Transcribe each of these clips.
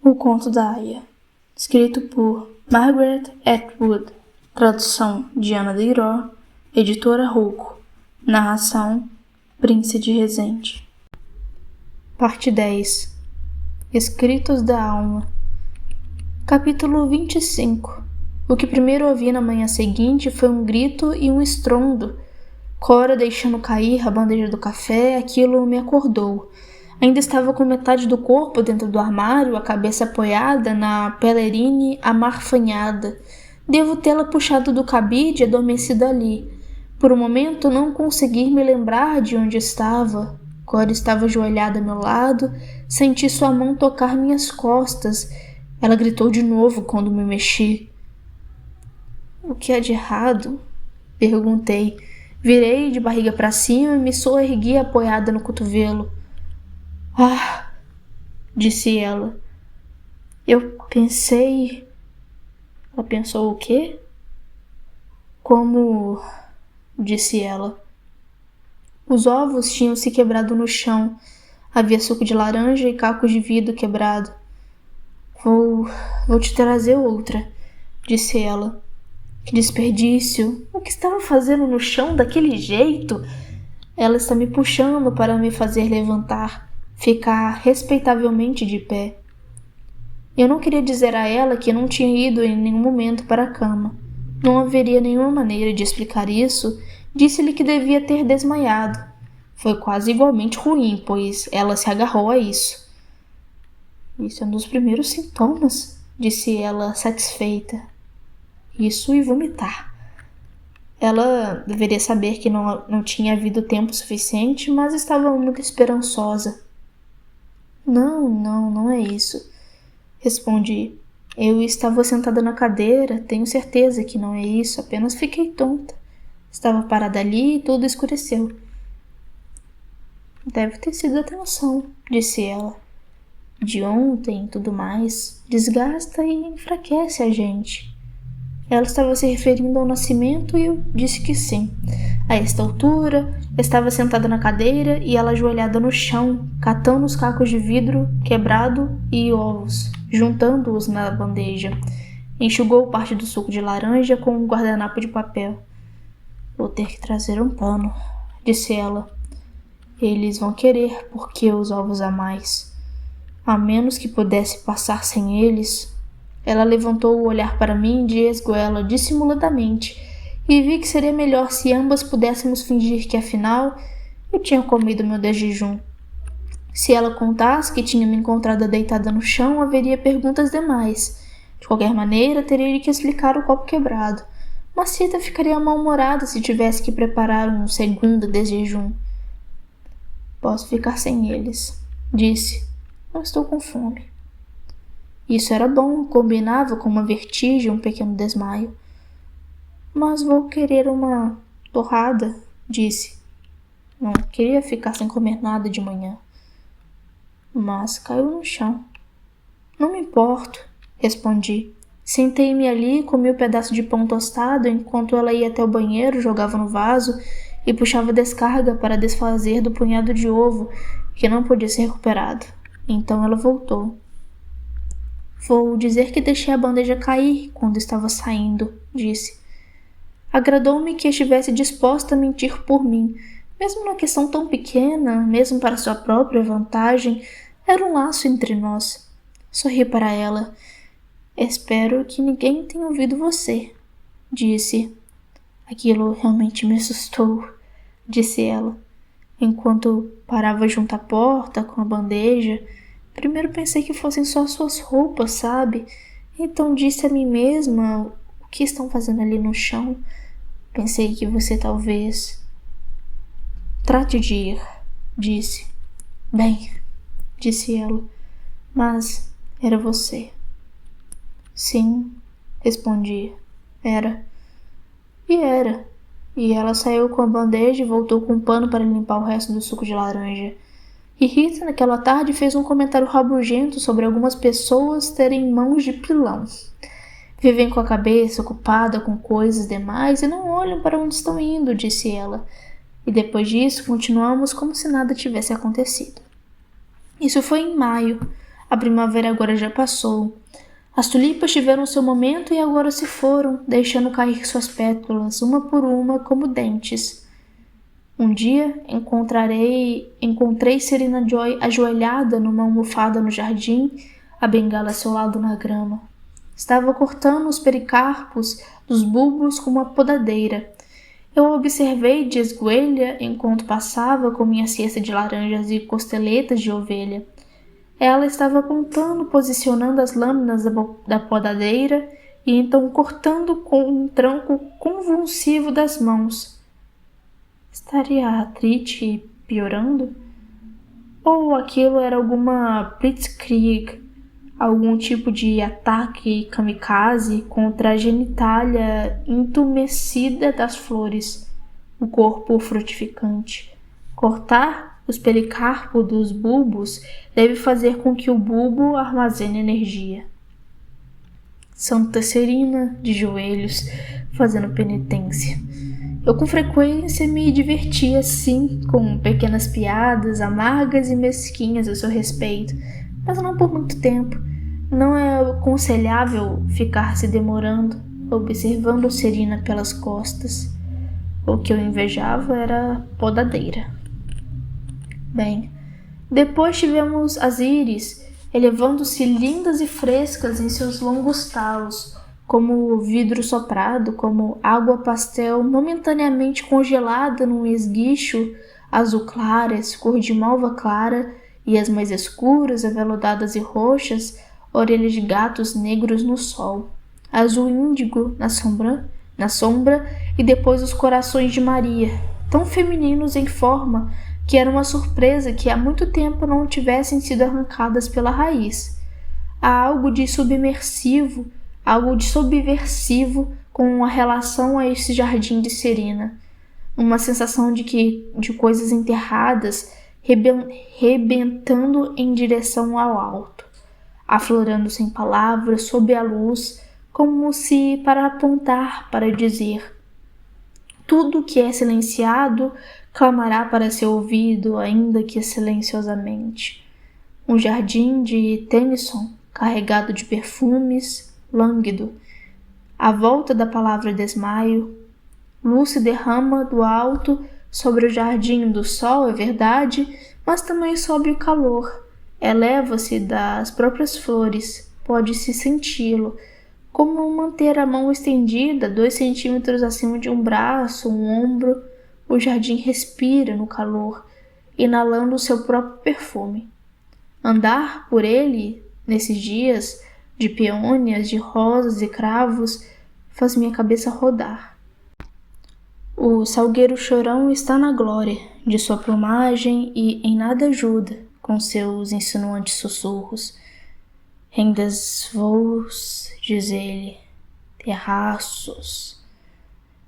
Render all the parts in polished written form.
O Conto da Aia, escrito por Margaret Atwood, tradução de Ana Deiró, editora Rouco, narração Prince de Resende. Parte 10. Escritos da Alma. Capítulo 25. O que primeiro ouvi na manhã seguinte foi um grito e um estrondo. Cora deixando cair a bandeja do café, aquilo me acordou. Ainda estava com metade do corpo dentro do armário, a cabeça apoiada na pelerine amarfanhada. Devo tê-la puxado do cabide e adormecido ali. Por um momento não consegui me lembrar de onde estava. Cora estava ajoelhada ao meu lado, senti sua mão tocar minhas costas. Ela gritou de novo quando me mexi. O que há de errado? Perguntei. Virei de barriga para cima e me soergui apoiada no cotovelo. Ah, disse ela. Eu pensei... Ela pensou o quê? Como... disse ela. Os ovos tinham se quebrado no chão. Havia suco de laranja e cacos de vidro quebrado. Vou te trazer outra, disse ela. Que desperdício! O que estava fazendo no chão daquele jeito? Ela está me puxando para me fazer levantar, ficar respeitavelmente de pé. Eu não queria dizer a ela que não tinha ido em nenhum momento para a cama. Não haveria nenhuma maneira de explicar isso. Disse-lhe que devia ter desmaiado. Foi quase igualmente ruim, pois ela se agarrou a isso. Isso é um dos primeiros sintomas, disse ela satisfeita. Isso e vomitar. Ela deveria saber que não tinha havido tempo suficiente, mas estava muito esperançosa. Não é isso, respondi. Eu estava sentada na cadeira, tenho certeza que não é isso, apenas fiquei tonta. Estava parada ali e tudo escureceu. Deve ter sido a tensão, disse ela. De ontem e tudo mais, desgasta e enfraquece a gente. Ela estava se referindo ao nascimento e eu disse que sim. A esta altura, estava sentada na cadeira e ela ajoelhada no chão, catando os cacos de vidro quebrado e ovos, juntando-os na bandeja. Enxugou parte do suco de laranja com um guardanapo de papel. Vou ter que trazer um pano, disse ela. Eles vão querer por que os ovos a mais? A menos que pudesse passar sem eles... Ela levantou o olhar para mim de esguela dissimuladamente e vi que seria melhor se ambas pudéssemos fingir que, afinal, eu tinha comido meu desjejum. Se ela contasse que tinha me encontrado deitada no chão, haveria perguntas demais. De qualquer maneira, teria que explicar o copo quebrado. Macita ficaria mal-humorada se tivesse que preparar um segundo desjejum. Posso ficar sem eles, disse. Não estou com fome. Isso era bom, combinava com uma vertigem e um pequeno desmaio. Mas vou querer uma torrada, disse. Não queria ficar sem comer nada de manhã. Mas caiu no chão. Não me importo, respondi. Sentei-me ali e comi o pedaço de pão tostado enquanto ela ia até o banheiro, jogava no vaso e puxava a descarga para desfazer do punhado de ovo que não podia ser recuperado. Então ela voltou. Vou dizer que deixei a bandeja cair quando estava saindo, disse. Agradou-me que estivesse disposta a mentir por mim. Mesmo numa questão tão pequena, mesmo para sua própria vantagem, era um laço entre nós. Sorri para ela. Espero que ninguém tenha ouvido você, disse. Aquilo realmente me assustou, disse ela, enquanto parava junto à porta com a bandeja. Primeiro pensei que fossem só suas roupas, sabe? Então disse a mim mesma, o que estão fazendo ali no chão? Pensei que você talvez... Trate de ir, disse. Bem, disse ela, mas era você. Sim, respondi. Era. E ela saiu com a bandeja e voltou com um pano para limpar o resto do suco de laranja. E Rita, naquela tarde, fez um comentário rabugento sobre algumas pessoas terem mãos de pilão. Vivem com a cabeça ocupada com coisas demais e não olham para onde estão indo, disse ela. E depois disso, continuamos como se nada tivesse acontecido. Isso foi em maio. A primavera agora já passou. As tulipas tiveram seu momento e agora se foram, deixando cair suas pétalas, uma por uma, como dentes. Um dia encontrei Serena Joy ajoelhada numa almofada no jardim, a bengala a seu lado na grama. Estava cortando os pericarpos dos bulbos com uma podadeira. Eu a observei de esguelha enquanto passava com minha cesta de laranjas e costeletas de ovelha. Ela estava apontando, posicionando as lâminas da podadeira e então cortando com um tranco convulsivo das mãos. Estaria a artrite piorando? Ou aquilo era alguma blitzkrieg, algum tipo de ataque kamikaze contra a genitália entumecida das flores, o corpo frutificante? Cortar os pericarpos dos bulbos deve fazer com que o bulbo armazene energia. Santa Serina, de joelhos, fazendo penitência. Eu com frequência me divertia assim, com pequenas piadas amargas e mesquinhas a seu respeito, mas não por muito tempo. Não é aconselhável ficar se demorando, observando Serina pelas costas. O que eu invejava era a podadeira. Bem, depois tivemos as íris, elevando-se lindas e frescas em seus longos talos, como vidro soprado, como água pastel momentaneamente congelada num esguicho azul claras, cor de malva clara, e as mais escuras, aveludadas e roxas, orelhas de gatos negros no sol, azul índigo na sombra, e depois os corações de Maria, tão femininos em forma que era uma surpresa que há muito tempo não tivessem sido arrancadas pela raiz. Há algo de subversivo com a relação a esse jardim de Serena, uma sensação de coisas enterradas rebentando em direção ao alto, aflorando sem palavras sob a luz, como se para apontar, para dizer: tudo que é silenciado clamará para ser ouvido, ainda que silenciosamente. Um jardim de Tennyson, carregado de perfumes, lânguido. À volta da palavra desmaio, luz se derrama do alto sobre o jardim do sol, é verdade, mas também sobe o calor. Eleva-se das próprias flores, pode-se senti-lo, como manter a mão estendida 2 centímetros acima de um braço, um ombro. O jardim respira no calor, inalando o seu próprio perfume. Andar por ele, nesses dias de peônias, de rosas e cravos, faz minha cabeça rodar. O salgueiro chorão está na glória de sua plumagem e em nada ajuda com seus insinuantes sussurros. Rendas voos, diz ele, terraços.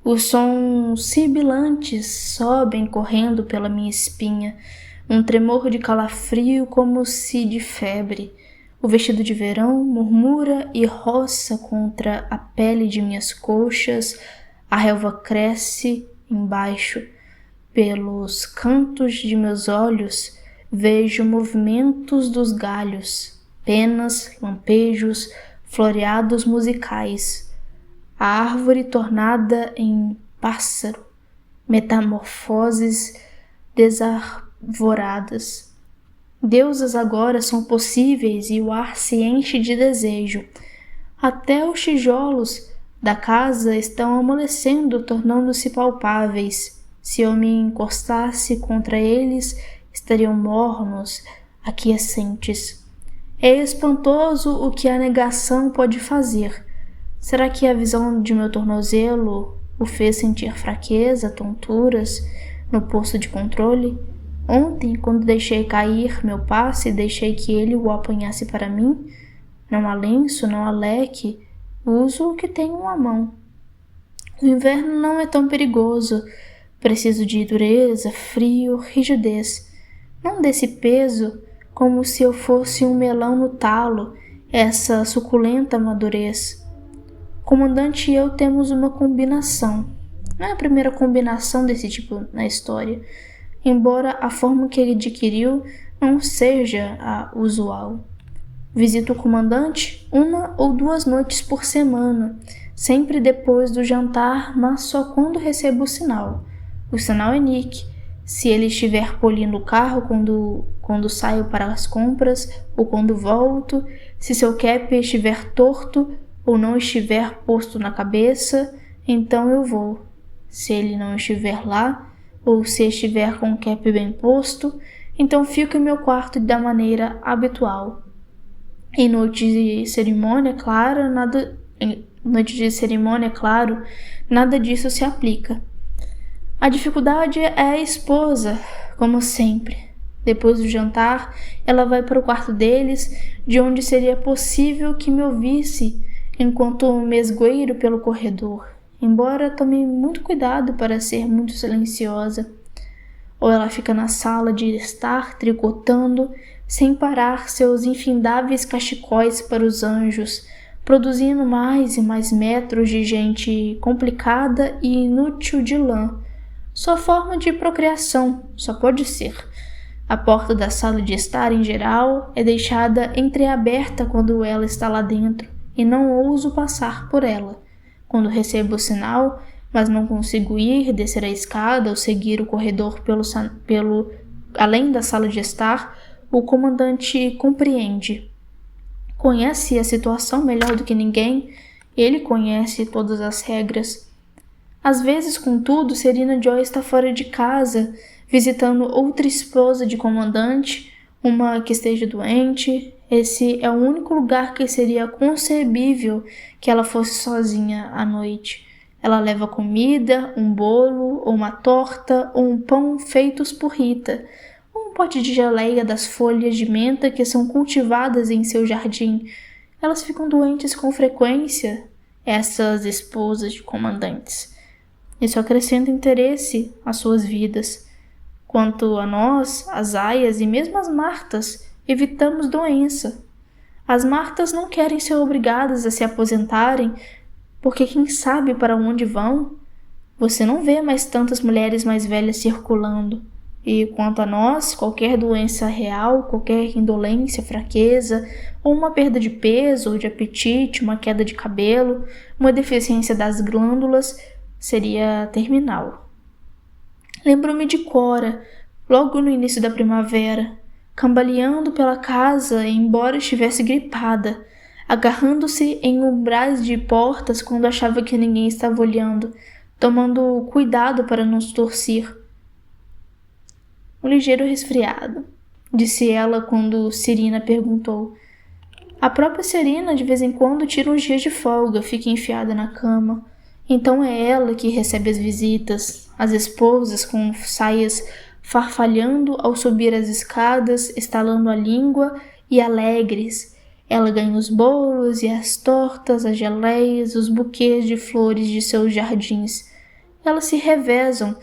Os sons sibilantes sobem correndo pela minha espinha, um tremor de calafrio como se de febre. O vestido de verão murmura e roça contra a pele de minhas coxas, a relva cresce embaixo. Pelos cantos de meus olhos vejo movimentos dos galhos, penas, lampejos, floreados musicais. A árvore tornada em pássaro, metamorfoses desarvoradas. Deusas agora são possíveis e o ar se enche de desejo. Até os tijolos da casa estão amolecendo, tornando-se palpáveis. Se eu me encostasse contra eles, estariam mornos, aquiescentes. É espantoso o que a negação pode fazer. Será que a visão de meu tornozelo o fez sentir fraqueza, tonturas no posto de controle? Ontem, quando deixei cair meu passe e deixei que ele o apanhasse para mim, não há lenço, não há leque, uso o que tenho à mão. O inverno não é tão perigoso. Preciso de dureza, frio, rigidez. Não desse peso, como se eu fosse um melão no talo, essa suculenta madurez. O comandante e eu temos uma combinação. Não é a primeira combinação desse tipo na história, embora a forma que ele adquiriu não seja a usual. Visito o comandante 1 ou 2 noites por semana, sempre depois do jantar, mas só quando recebo o sinal. O sinal é Nick. Se ele estiver polindo o carro quando saio para as compras ou quando volto, se seu cap estiver torto ou não estiver posto na cabeça, então eu vou. Se ele não estiver lá, ou se estiver com o cap bem posto, então fico em meu quarto da maneira habitual. Em noite de cerimônia, claro, nada disso se aplica. A dificuldade é a esposa, como sempre. Depois do jantar, ela vai para o quarto deles, de onde seria possível que me ouvisse enquanto me esgueiro pelo corredor, embora tome muito cuidado para ser muito silenciosa. Ou ela fica na sala de estar tricotando, sem parar seus infindáveis cachecóis para os anjos, produzindo mais e mais metros de gente complicada e inútil de lã. Sua forma de procriação só pode ser. A porta da sala de estar, em geral, é deixada entreaberta quando ela está lá dentro, e não ouso passar por ela. Quando recebo o sinal, mas não consigo ir, descer a escada ou seguir o corredor além da sala de estar, o comandante compreende. Conhece a situação melhor do que ninguém, ele conhece todas as regras. Às vezes, contudo, Serena Joy está fora de casa, visitando outra esposa de comandante, uma que esteja doente. Esse é o único lugar que seria concebível que ela fosse sozinha à noite. Ela leva comida, um bolo, ou uma torta, ou um pão feitos por Rita, um pote de geleia das folhas de menta que são cultivadas em seu jardim. Elas ficam doentes com frequência, essas esposas de comandantes. Isso acrescenta interesse às suas vidas. Quanto a nós, as aias e mesmo as Martas, evitamos doença. As Martas não querem ser obrigadas a se aposentarem, porque quem sabe para onde vão? Você não vê mais tantas mulheres mais velhas circulando. E quanto a nós, qualquer doença real, qualquer indolência, fraqueza, ou uma perda de peso ou de apetite, uma queda de cabelo, uma deficiência das glândulas, seria terminal. Lembro-me de Cora, logo no início da primavera, cambaleando pela casa, embora estivesse gripada, agarrando-se em umbrais de portas quando achava que ninguém estava olhando, tomando cuidado para não se torcer. Um ligeiro resfriado, disse ela quando Serena perguntou. A própria Serena de vez em quando tira uns dias de folga, fica enfiada na cama. Então é ela que recebe as visitas, as esposas com saias farfalhando ao subir as escadas, estalando a língua e alegres. Ela ganha os bolos e as tortas, as geleias, os buquês de flores de seus jardins. Elas se revezam.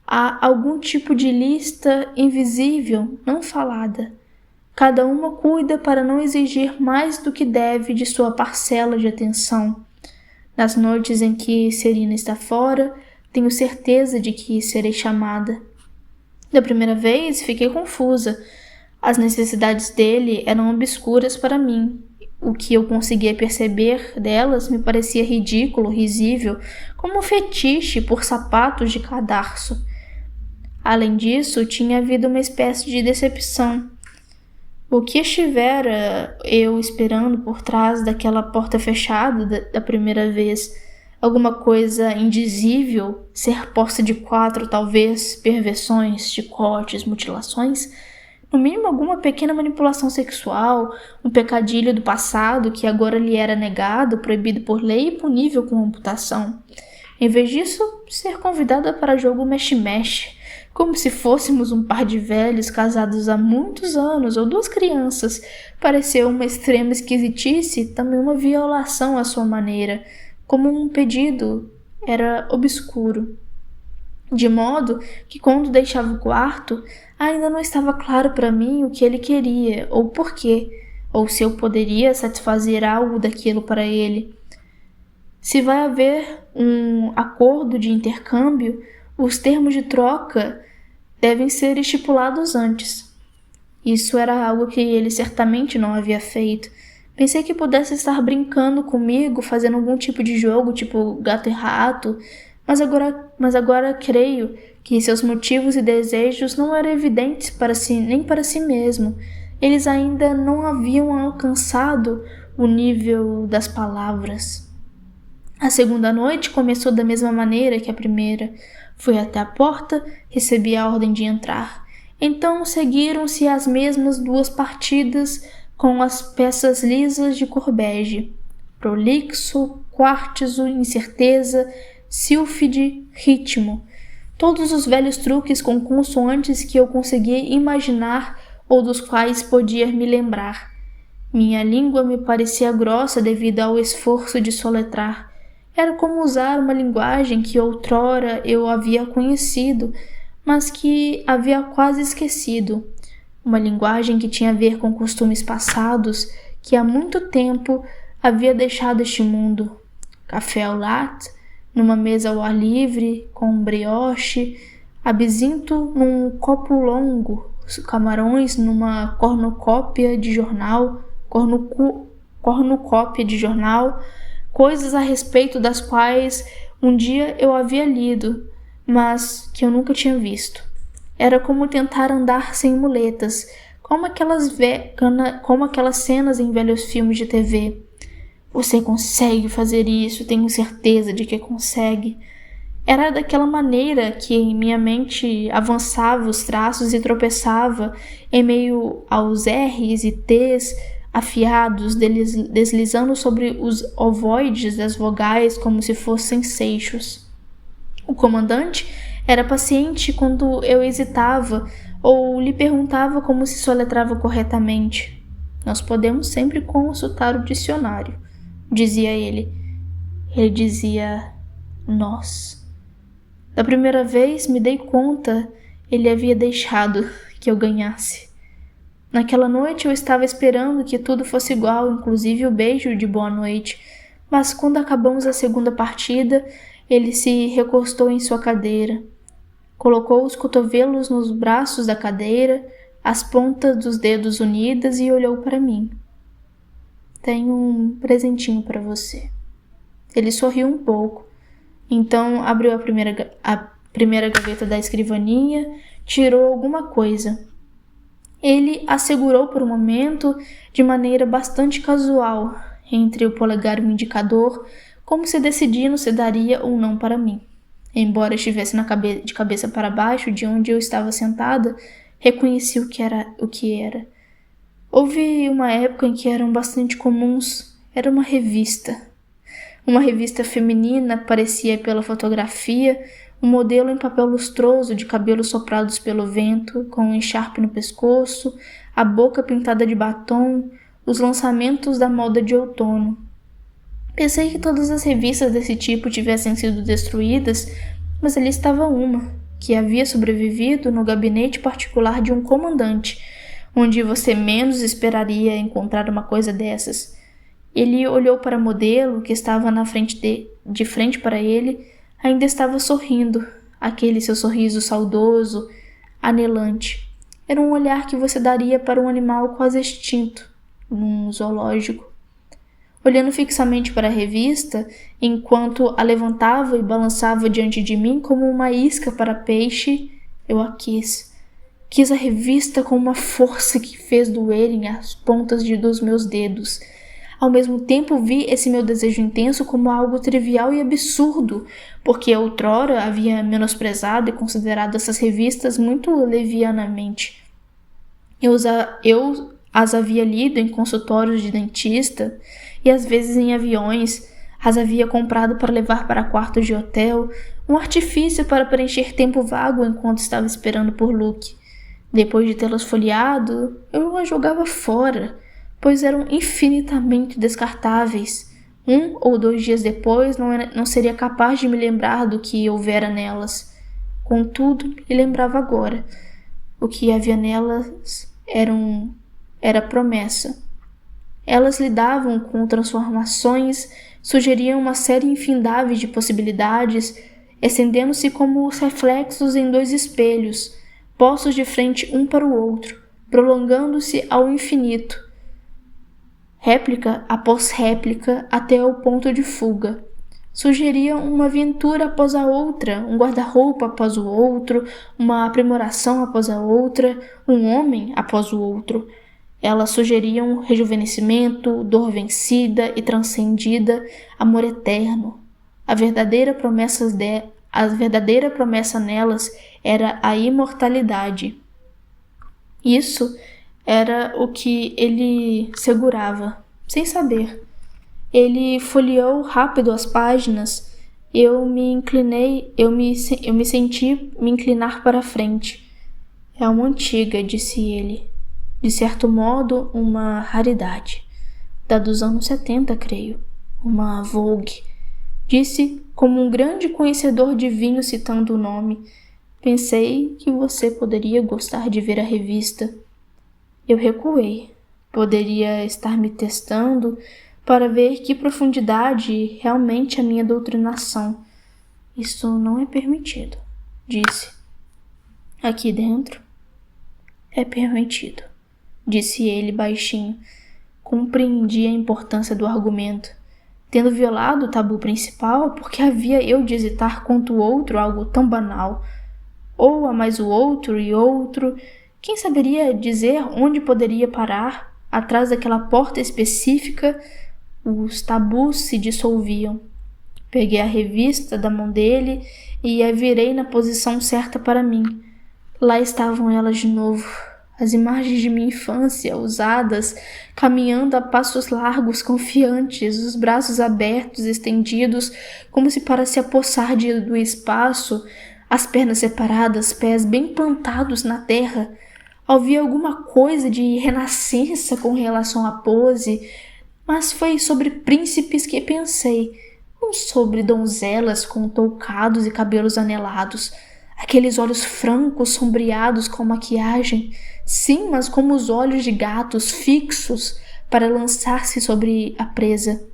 Há algum tipo de lista invisível, não falada. Cada uma cuida para não exigir mais do que deve de sua parcela de atenção. Nas noites em que Serena está fora, tenho certeza de que serei chamada. Da primeira vez, fiquei confusa. As necessidades dele eram obscuras para mim. O que eu conseguia perceber delas me parecia ridículo, risível, como um fetiche por sapatos de cadarço. Além disso, tinha havido uma espécie de decepção. O que estivera eu esperando por trás daquela porta fechada da primeira vez? Alguma coisa indizível? Ser posta de 4, talvez? Perversões, chicotes, mutilações? No mínimo alguma pequena manipulação sexual, um pecadilho do passado que agora lhe era negado, proibido por lei e punível com amputação. Em vez disso, ser convidada para jogo mexe-mexe, como se fôssemos um par de velhos casados há muitos anos ou 2 crianças. Pareceu uma extrema esquisitice, também uma violação à sua maneira, como um pedido. Era obscuro. De modo que quando deixava o quarto, ainda não estava claro para mim o que ele queria, ou por quê, ou se eu poderia satisfazer algo daquilo para ele. Se vai haver um acordo de intercâmbio, os termos de troca devem ser estipulados antes. Isso era algo que ele certamente não havia feito. Pensei que pudesse estar brincando comigo, fazendo algum tipo de jogo, tipo gato e rato, mas agora creio que seus motivos e desejos não eram evidentes para si, nem para si mesmo. Eles ainda não haviam alcançado o nível das palavras. A segunda noite começou da mesma maneira que a primeira. Fui até a porta, recebi a ordem de entrar. Então seguiram-se as mesmas duas partidas com as peças lisas de cor bege. Prolixo, quartzo, incerteza, sílfide, ritmo. Todos os velhos truques com consoantes que eu conseguia imaginar ou dos quais podia me lembrar. Minha língua me parecia grossa devido ao esforço de soletrar. Era como usar uma linguagem que outrora eu havia conhecido, mas que havia quase esquecido. Uma linguagem que tinha a ver com costumes passados que há muito tempo havia deixado este mundo. Café ao latte, numa mesa ao ar livre, com um brioche, absinto num copo longo, camarões numa cornucópia de jornal, coisas a respeito das quais um dia eu havia lido, mas que eu nunca tinha visto. Era como tentar andar sem muletas, como aquelas cenas em velhos filmes de TV. Você consegue fazer isso, tenho certeza de que consegue. Era daquela maneira que em minha mente avançava os traços e tropeçava em meio aos R's e T's afiados, deslizando sobre os ovoides das vogais como se fossem seixos. O comandante era paciente quando eu hesitava ou lhe perguntava como se soletrava corretamente. Nós podemos sempre consultar o dicionário, dizia ele. Ele dizia nós. Da primeira vez me dei conta, ele havia deixado que eu ganhasse. Naquela noite eu estava esperando que tudo fosse igual, inclusive o beijo de boa noite, mas quando acabamos a segunda partida, ele se recostou em sua cadeira, colocou os cotovelos nos braços da cadeira, as pontas dos dedos unidas e olhou para mim. Tenho um presentinho para você. Ele sorriu um pouco. Então abriu a primeira gaveta da escrivaninha, tirou alguma coisa. Ele a segurou por um momento de maneira bastante casual, entre o polegar e o indicador, como se decidindo se daria ou não para mim. Embora estivesse de cabeça para baixo de onde eu estava sentada, reconheci o que era. Houve uma época em que eram bastante comuns. Era uma revista. Uma revista feminina parecia pela fotografia um modelo em papel lustroso de cabelos soprados pelo vento, com um encharpe no pescoço, a boca pintada de batom, os lançamentos da moda de outono. Pensei que todas as revistas desse tipo tivessem sido destruídas, mas ali estava uma, que havia sobrevivido no gabinete particular de um comandante, onde você menos esperaria encontrar uma coisa dessas. Ele olhou para o modelo que estava na frente de frente para ele, ainda estava sorrindo, aquele seu sorriso saudoso, anelante. Era um olhar que você daria para um animal quase extinto, num zoológico. Olhando fixamente para a revista, enquanto a levantava e balançava diante de mim como uma isca para peixe, eu a quis. Quis a revista com uma força que fez doerem as pontas dos meus dedos. Ao mesmo tempo vi esse meu desejo intenso como algo trivial e absurdo, porque outrora havia menosprezado e considerado essas revistas muito levianamente. Eu as havia lido em consultórios de dentista e às vezes em aviões, as havia comprado para levar para quartos de hotel, um artifício para preencher tempo vago enquanto estava esperando por Luke. Depois de tê-las folheado, eu as jogava fora, pois eram infinitamente descartáveis. 1 ou 2 dias depois não seria capaz de me lembrar do que houvera nelas. Contudo, me lembrava agora. O que havia nelas era promessa. Elas lidavam com transformações, sugeriam uma série infindável de possibilidades, estendendo-se como os reflexos em 2 espelhos, postos de frente um para o outro, prolongando-se ao infinito, réplica após réplica até o ponto de fuga. Sugeria uma aventura após a outra, um guarda-roupa após o outro, uma aprimoração após a outra, um homem após o outro. Elas sugeriam rejuvenescimento, dor vencida e transcendida, amor eterno. A verdadeira promessa nelas era a imortalidade. Isso era o que ele segurava, sem saber. Ele folheou rápido as páginas. Eu me senti me inclinar para a frente. É uma antiga, disse ele. De certo modo, uma raridade. Da dos anos 70, creio. Uma Vogue. Disse como um grande conhecedor de vinho citando o nome. Pensei que você poderia gostar de ver a revista. Eu recuei. Poderia estar me testando para ver que profundidade realmente a minha doutrinação. Isso não é permitido, disse. Aqui dentro é permitido, disse ele baixinho. Compreendi a importância do argumento. Tendo violado o tabu principal, por que havia eu de hesitar quanto o outro algo tão banal? Ou a mais o outro e outro, quem saberia dizer onde poderia parar? Atrás daquela porta específica, os tabus se dissolviam. Peguei a revista da mão dele e a virei na posição certa para mim. Lá estavam elas de novo, as imagens de minha infância, usadas, caminhando a passos largos, confiantes, os braços abertos, estendidos, como se para se apossar do espaço, as pernas separadas, pés bem plantados na terra. Havia alguma coisa de renascença com relação à pose, mas foi sobre príncipes que pensei, não sobre donzelas com toucados e cabelos anelados, aqueles olhos francos sombreados com maquiagem, sim, mas como os olhos de gatos fixos para lançar-se sobre a presa.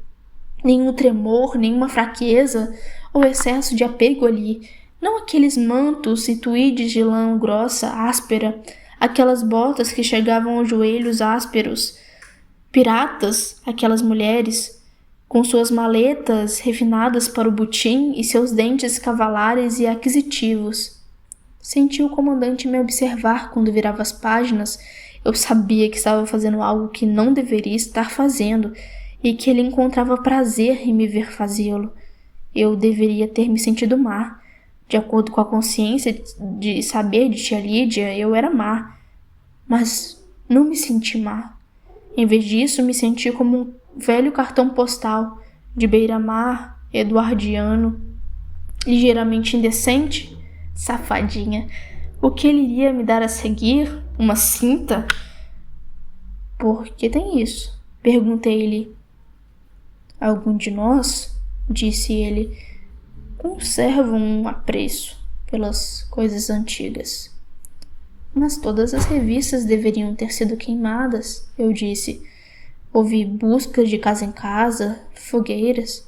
Nenhum tremor, nenhuma fraqueza ou excesso de apego ali, não aqueles mantos e tweeds de lã grossa, áspera, aquelas botas que chegavam aos joelhos ásperos, piratas, aquelas mulheres, com suas maletas refinadas para o butim e seus dentes cavalares e aquisitivos. Senti o comandante me observar quando virava as páginas. Eu sabia que estava fazendo algo que não deveria estar fazendo e que ele encontrava prazer em me ver fazê-lo. Eu deveria ter me sentido má. De acordo com a consciência de saber de tia Lídia, eu era má. Mas não me senti má. Em vez disso, me senti como um velho cartão postal de beira-mar, eduardiano, ligeiramente indecente. Safadinha. O que ele iria me dar a seguir? Uma cinta? Por que tem isso? Perguntei-lhe. Algum de nós, disse ele, conserva um apreço pelas coisas antigas. Mas todas as revistas deveriam ter sido queimadas, eu disse. Houve buscas de casa em casa, fogueiras.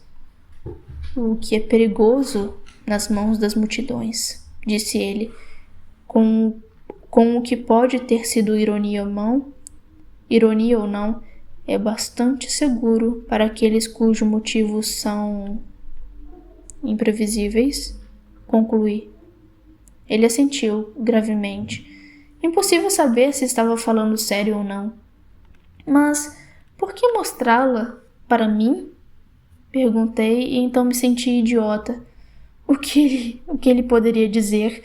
O que é perigoso nas mãos das multidões, disse ele, com o que pode ter sido ironia ou não, é bastante seguro para aqueles cujos motivos são imprevisíveis, concluí. Ele assentiu gravemente. Impossível saber se estava falando sério ou não. Mas por que mostrá-la para mim? Perguntei e então me senti idiota. O que ele poderia dizer?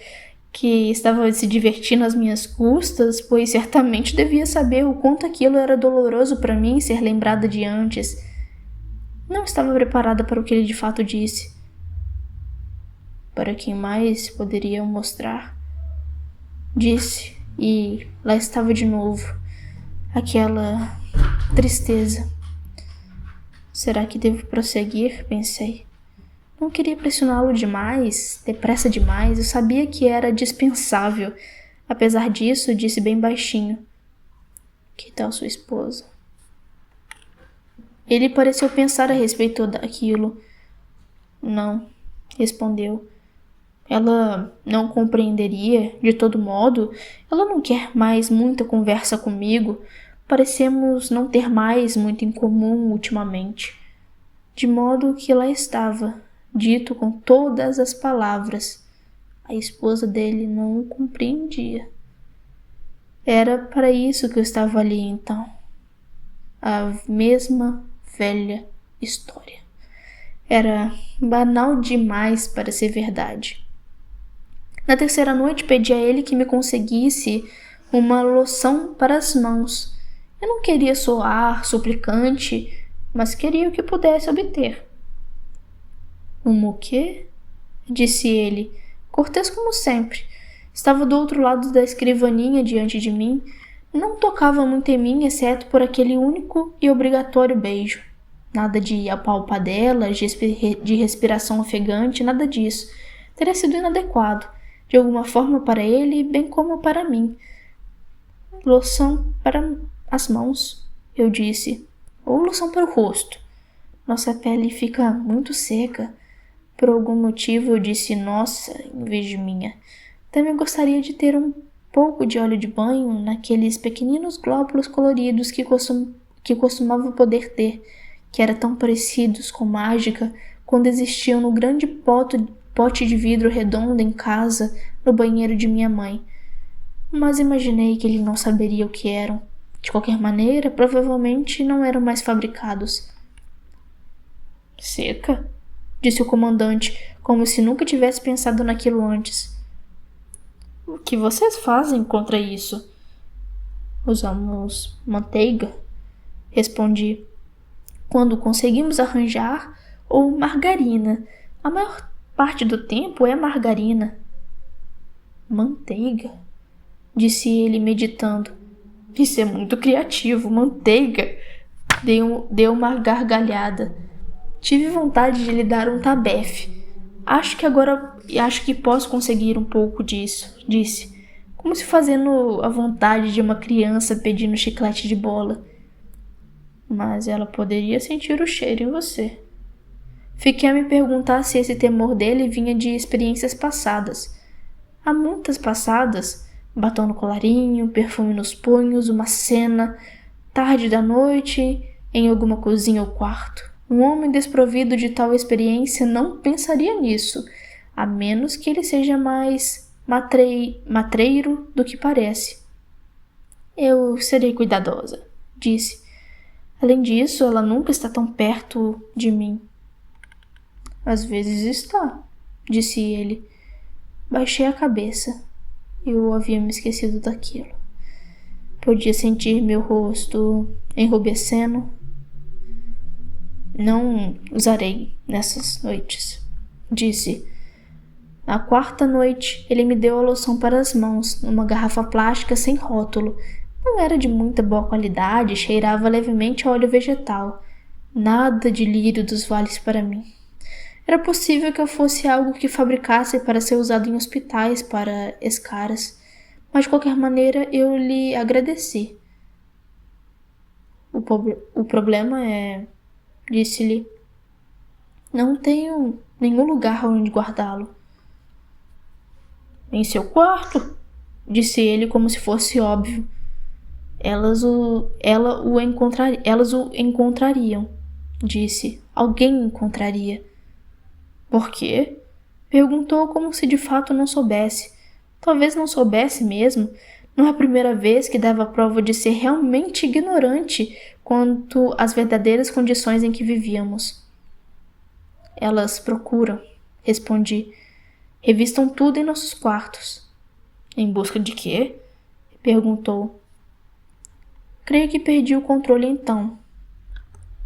Que estava se divertindo às minhas custas, pois certamente devia saber o quanto aquilo era doloroso para mim ser lembrada de antes. Não estava preparada para o que ele de fato disse. Para quem mais poderia mostrar? Disse, e lá estava de novo, aquela tristeza. Será que devo prosseguir? Pensei. Não queria pressioná-lo demais, depressa demais, eu sabia que era dispensável. Apesar disso, disse bem baixinho. Que tal sua esposa? Ele pareceu pensar a respeito daquilo. Não, respondeu. Ela não compreenderia, de todo modo. Ela não quer mais muita conversa comigo. Parecemos não ter mais muito em comum ultimamente. De modo que lá estava, dito com todas as palavras. A esposa dele não o compreendia. Era para isso que eu estava ali então. A mesma velha história. Era banal demais para ser verdade. Na terceira noite pedi a ele que me conseguisse uma loção para as mãos. Eu não queria soar suplicante, mas queria o que pudesse obter. O quê? Disse ele, cortês como sempre. Estava do outro lado da escrivaninha diante de mim. Não tocava muito em mim, exceto por aquele único e obrigatório beijo. Nada de apalpadelas, de respiração ofegante, nada disso. Teria sido inadequado, de alguma forma para ele, bem como para mim. Loção para as mãos, eu disse, ou loção para o rosto. Nossa pele fica muito seca. Por algum motivo eu disse nossa em vez de minha. Também gostaria de ter um pouco de óleo de banho naqueles pequeninos glóbulos coloridos que costumava poder ter, que eram tão parecidos com mágica quando existiam no grande pote de vidro redondo em casa, no banheiro de minha mãe. Mas imaginei que ele não saberia o que eram. De qualquer maneira, provavelmente não eram mais fabricados. Seca? Disse o comandante, como se nunca tivesse pensado naquilo antes. O que vocês fazem contra isso? Usamos manteiga, respondi. Quando conseguimos arranjar, ou margarina. A maior parte do tempo é margarina. Manteiga? Disse ele meditando. Isso é muito criativo, manteiga. Deu uma gargalhada. Tive vontade de lhe dar um tabefe. Acho que posso conseguir um pouco disso, disse, como se fazendo a vontade de uma criança pedindo chiclete de bola. Mas ela poderia sentir o cheiro em você. Fiquei a me perguntar se esse temor dele vinha de experiências passadas. Há muitas passadas, batom no colarinho, perfume nos punhos, uma cena, tarde da noite, em alguma cozinha ou quarto. Um homem desprovido de tal experiência não pensaria nisso, a menos que ele seja mais matreiro do que parece. Eu serei cuidadosa, disse. Além disso, ela nunca está tão perto de mim. Às vezes está, disse ele. Baixei a cabeça. Eu havia me esquecido daquilo. Podia sentir meu rosto enrubescendo. Não usarei nessas noites, disse. Na quarta noite, ele me deu a loção para as mãos, numa garrafa plástica sem rótulo. Não era de muita boa qualidade, cheirava levemente a óleo vegetal. Nada de lírio dos vales para mim. Era possível que eu fosse algo que fabricasse para ser usado em hospitais para escaras, mas de qualquer maneira eu lhe agradeci. O problema é, disse-lhe, não tenho nenhum lugar onde guardá-lo. Em seu quarto? Disse ele como se fosse óbvio. Elas o encontrariam, disse. Alguém encontraria. Por quê? Perguntou como se de fato não soubesse. Talvez não soubesse mesmo. Não é a primeira vez que dava prova de ser realmente ignorante quanto às verdadeiras condições em que vivíamos. Elas procuram, respondi. Revistam tudo em nossos quartos. Em busca de quê? Perguntou. Creio que perdi o controle então.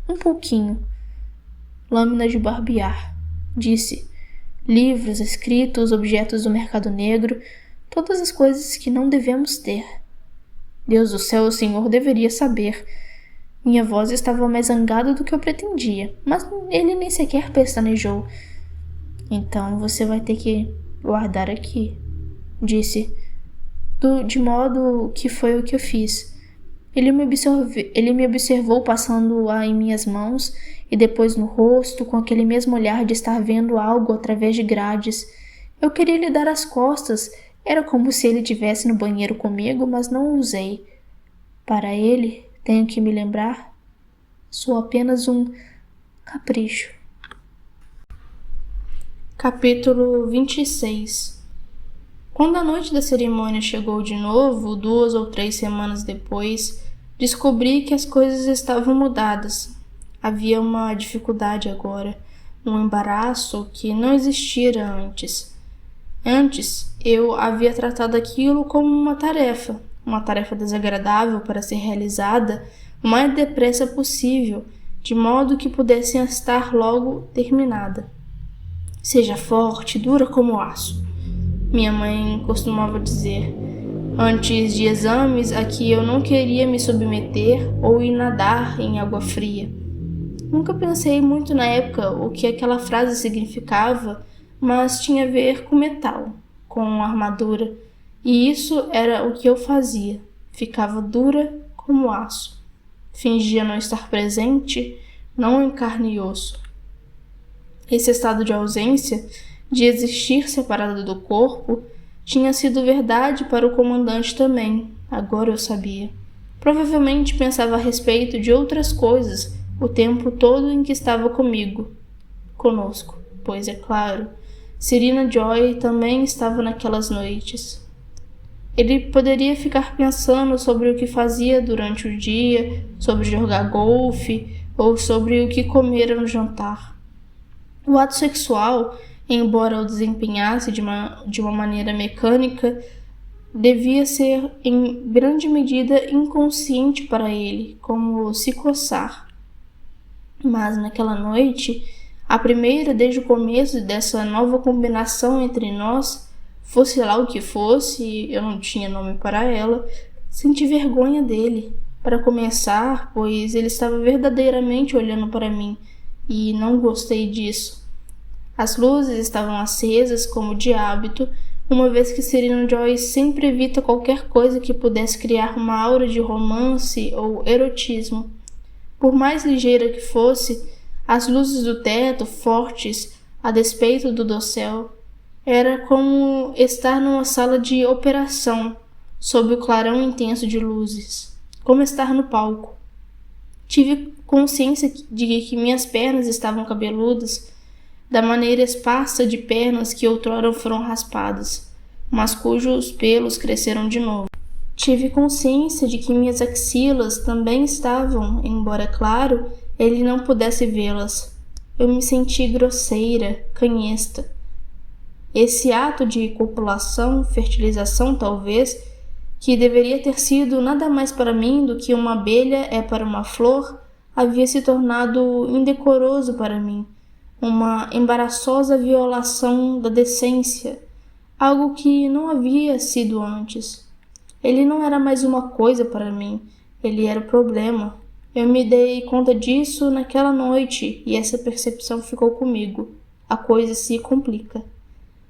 Um pouquinho. Lâminas de barbear, disse. Livros, escritos, objetos do mercado negro, todas as coisas que não devemos ter. Deus do céu, o senhor deveria saber. Minha voz estava mais zangada do que eu pretendia, mas ele nem sequer pestanejou. Então você vai ter que guardar aqui, disse. De modo que foi o que eu fiz. Ele me observou passando-a em minhas mãos e depois no rosto, com aquele mesmo olhar de estar vendo algo através de grades. Eu queria lhe dar as costas. Era como se ele estivesse no banheiro comigo, mas não o usei. Para ele, tenho que me lembrar, sou apenas um capricho. Capítulo 26. Quando a noite da cerimônia chegou de novo, 2 ou 3 semanas depois, descobri que as coisas estavam mudadas. Havia uma dificuldade agora, um embaraço que não existira antes. Antes, eu havia tratado aquilo como uma tarefa desagradável para ser realizada o mais depressa possível, de modo que pudesse estar logo terminada. Seja forte, dura como aço, minha mãe costumava dizer, antes de exames a que eu não queria me submeter ou ir nadar em água fria. Nunca pensei muito na época o que aquela frase significava, mas tinha a ver com metal, com armadura, e isso era o que eu fazia. Ficava dura como aço. Fingia não estar presente, não em carne e osso. Esse estado de ausência, de existir separado do corpo, tinha sido verdade para o comandante também, agora eu sabia. Provavelmente pensava a respeito de outras coisas o tempo todo em que estava conosco, pois, é claro, Serena Joy também estava naquelas noites. Ele poderia ficar pensando sobre o que fazia durante o dia, sobre jogar golfe ou sobre o que comera no jantar. O ato sexual, embora o desempenhasse de uma maneira mecânica, devia ser em grande medida inconsciente para ele, como se coçar. Mas naquela noite, a primeira desde o começo dessa nova combinação entre nós, fosse lá o que fosse, eu não tinha nome para ela, senti vergonha dele. Para começar, pois ele estava verdadeiramente olhando para mim, e não gostei disso. As luzes estavam acesas como de hábito, uma vez que Serena Joy sempre evita qualquer coisa que pudesse criar uma aura de romance ou erotismo. Por mais ligeira que fosse, as luzes do teto, fortes, a despeito do dossel, era como estar numa sala de operação, sob o clarão intenso de luzes, como estar no palco. Tive consciência de que minhas pernas estavam cabeludas, da maneira esparsa de pernas que outrora foram raspadas, mas cujos pelos cresceram de novo. Tive consciência de que minhas axilas também estavam, embora, claro, ele não pudesse vê-las. Eu me senti grosseira, canhesta. Esse ato de copulação, fertilização talvez, que deveria ter sido nada mais para mim do que uma abelha é para uma flor, havia se tornado indecoroso para mim, uma embaraçosa violação da decência, algo que não havia sido antes. Ele não era mais uma coisa para mim, ele era o problema. Eu me dei conta disso naquela noite e essa percepção ficou comigo. A coisa se complica.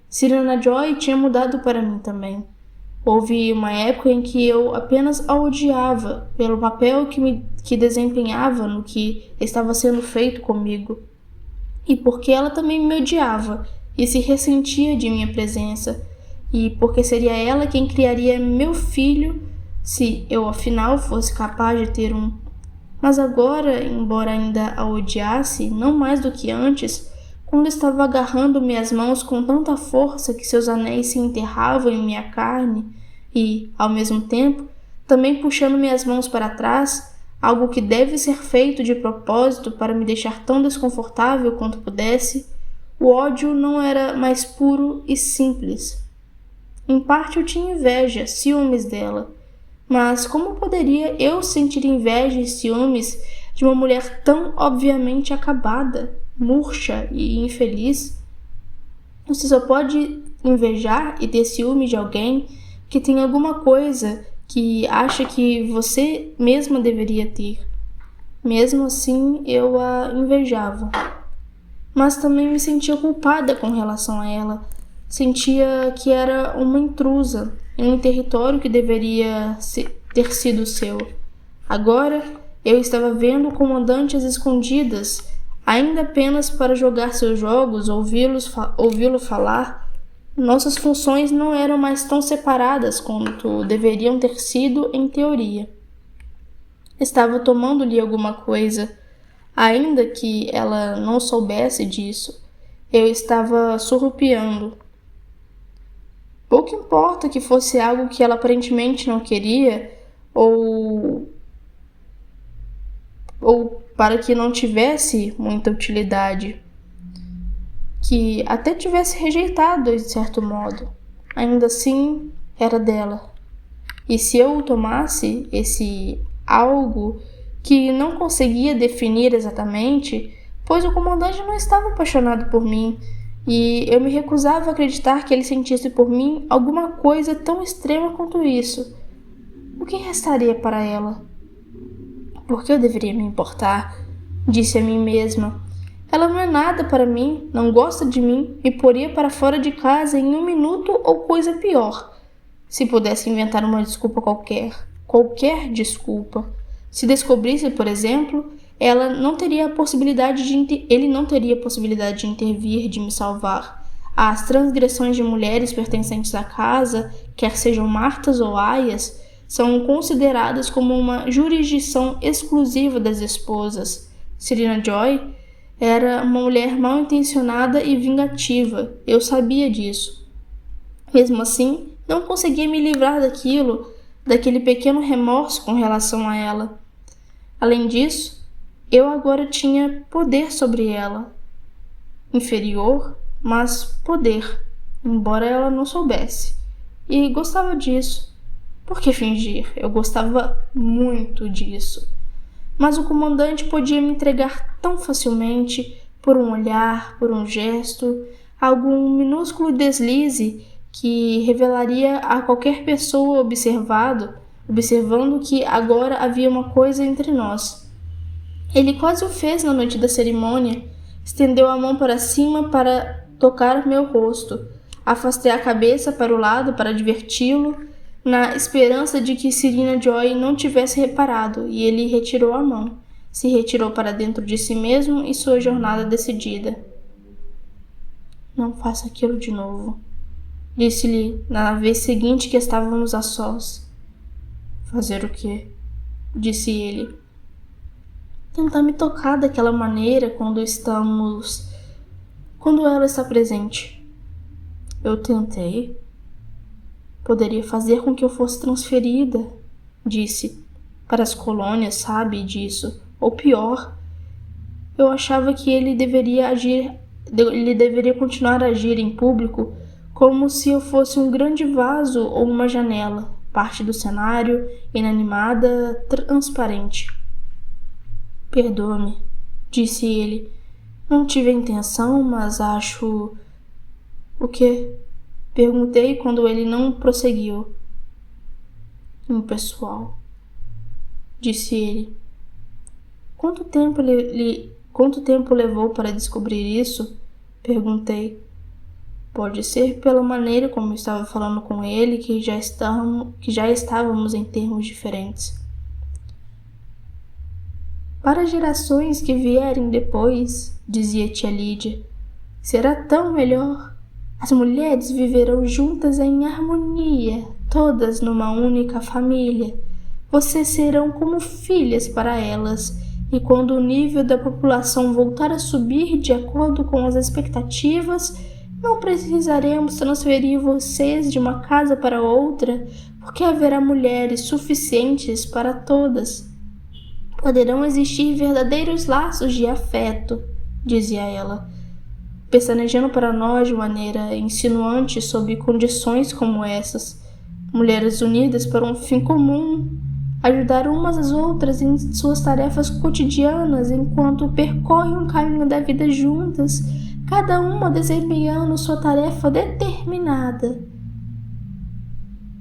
Serena Joy tinha mudado para mim também. Houve uma época em que eu apenas a odiava pelo papel que desempenhava no que estava sendo feito comigo. E porque ela também me odiava e se ressentia de minha presença. E porque seria ela quem criaria meu filho se eu afinal fosse capaz de ter um. Mas agora, embora ainda a odiasse, não mais do que antes, quando estava agarrando minhas mãos com tanta força que seus anéis se enterravam em minha carne e, ao mesmo tempo, também puxando minhas mãos para trás, algo que deve ser feito de propósito para me deixar tão desconfortável quanto pudesse, o ódio não era mais puro e simples. Em parte eu tinha inveja, ciúmes dela, mas como poderia eu sentir inveja e ciúmes de uma mulher tão obviamente acabada, murcha e infeliz? Você só pode invejar e ter ciúme de alguém que tem alguma coisa que acha que você mesma deveria ter. Mesmo assim, eu a invejava. Mas também me sentia culpada com relação a ela. Sentia que era uma intrusa em um território que deveria ter sido seu. Agora, eu estava vendo o comandante às escondidas, ainda apenas para jogar seus jogos, ouvi-lo falar, Nossas funções não eram mais tão separadas quanto deveriam ter sido em teoria. Estava tomando-lhe alguma coisa, ainda que ela não soubesse disso. Eu estava surrupiando. Pouco importa que fosse algo que ela aparentemente não queria, ou para que não tivesse muita utilidade, que até tivesse rejeitado de certo modo. Ainda assim, era dela. E se eu tomasse esse algo que não conseguia definir exatamente, pois o comandante não estava apaixonado por mim, e eu me recusava a acreditar que ele sentisse por mim alguma coisa tão extrema quanto isso. O que restaria para ela? Por que eu deveria me importar? Disse a mim mesma. Ela não é nada para mim, não gosta de mim, me poria para fora de casa em 1 minuto ou coisa pior. Se pudesse inventar uma desculpa qualquer desculpa. Se descobrisse, por exemplo, ele não teria a possibilidade de intervir, de me salvar. As transgressões de mulheres pertencentes à casa, quer sejam Martas ou Aias, são consideradas como uma jurisdição exclusiva das esposas. Serena Joy era uma mulher mal intencionada e vingativa. Eu sabia disso. Mesmo assim, não conseguia me livrar daquele pequeno remorso com relação a ela. Além disso, eu agora tinha poder sobre ela. Inferior, mas poder, embora ela não soubesse. E gostava disso. Por que fingir? Eu gostava muito disso. Mas o comandante podia me entregar tão facilmente, por um olhar, por um gesto, algum minúsculo deslize que revelaria a qualquer pessoa observando que agora havia uma coisa entre nós. Ele quase o fez na noite da cerimônia. Estendeu a mão para cima para tocar meu rosto. Afastei a cabeça para o lado para adverti-lo, na esperança de que Serena Joy não tivesse reparado, e ele retirou a mão. Se retirou para dentro de si mesmo e sua jornada decidida. Não faça aquilo de novo, disse-lhe na vez seguinte que estávamos a sós. Fazer o quê? Disse ele. Tentar me tocar daquela maneira quando ela está presente. Eu tentei. Poderia fazer com que eu fosse transferida, disse, para as colônias, sabe disso. Ou pior, eu achava que ele deveria continuar a agir em público como se eu fosse um grande vaso ou uma janela, parte do cenário, inanimada, transparente. Perdoa-me, disse ele. Não tive a intenção, mas acho... O quê? Perguntei quando ele não prosseguiu. Impessoal, disse ele. Quanto tempo levou para descobrir isso? Perguntei. Pode ser pela maneira como estava falando com ele que já estávamos em termos diferentes. Para gerações que vierem depois, dizia tia Lídia, será tão melhor. As mulheres viverão juntas em harmonia, todas numa única família. Vocês serão como filhas para elas, e quando o nível da população voltar a subir de acordo com as expectativas, não precisaremos transferir vocês de uma casa para outra, porque haverá mulheres suficientes para todas. Poderão existir verdadeiros laços de afeto, dizia ela, pestanejando para nós de maneira insinuante sobre condições como essas. Mulheres unidas para um fim comum, ajudar umas às outras em suas tarefas cotidianas enquanto percorrem um caminho da vida juntas, cada uma desempenhando sua tarefa determinada.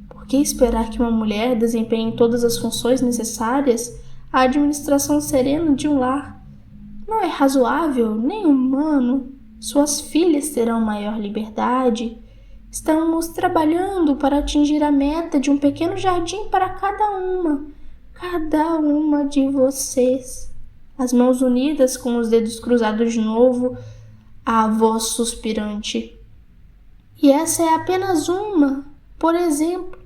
Por que esperar que uma mulher desempenhe todas as funções necessárias à administração serena de um lar? Não é razoável nem humano. Suas filhas terão maior liberdade. Estamos trabalhando para atingir a meta de um pequeno jardim para cada uma de vocês. As mãos unidas com os dedos cruzados de novo, a voz suspirante. E essa é apenas uma, por exemplo,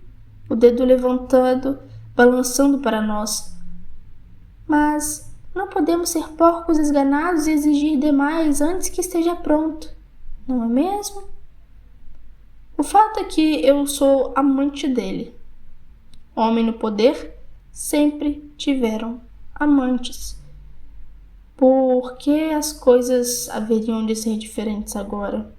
o dedo levantado, balançando para nós. Mas não podemos ser porcos esganados e exigir demais antes que esteja pronto, não é mesmo? O fato é que eu sou amante dele. Homem no poder sempre tiveram amantes. Por que as coisas haveriam de ser diferentes agora?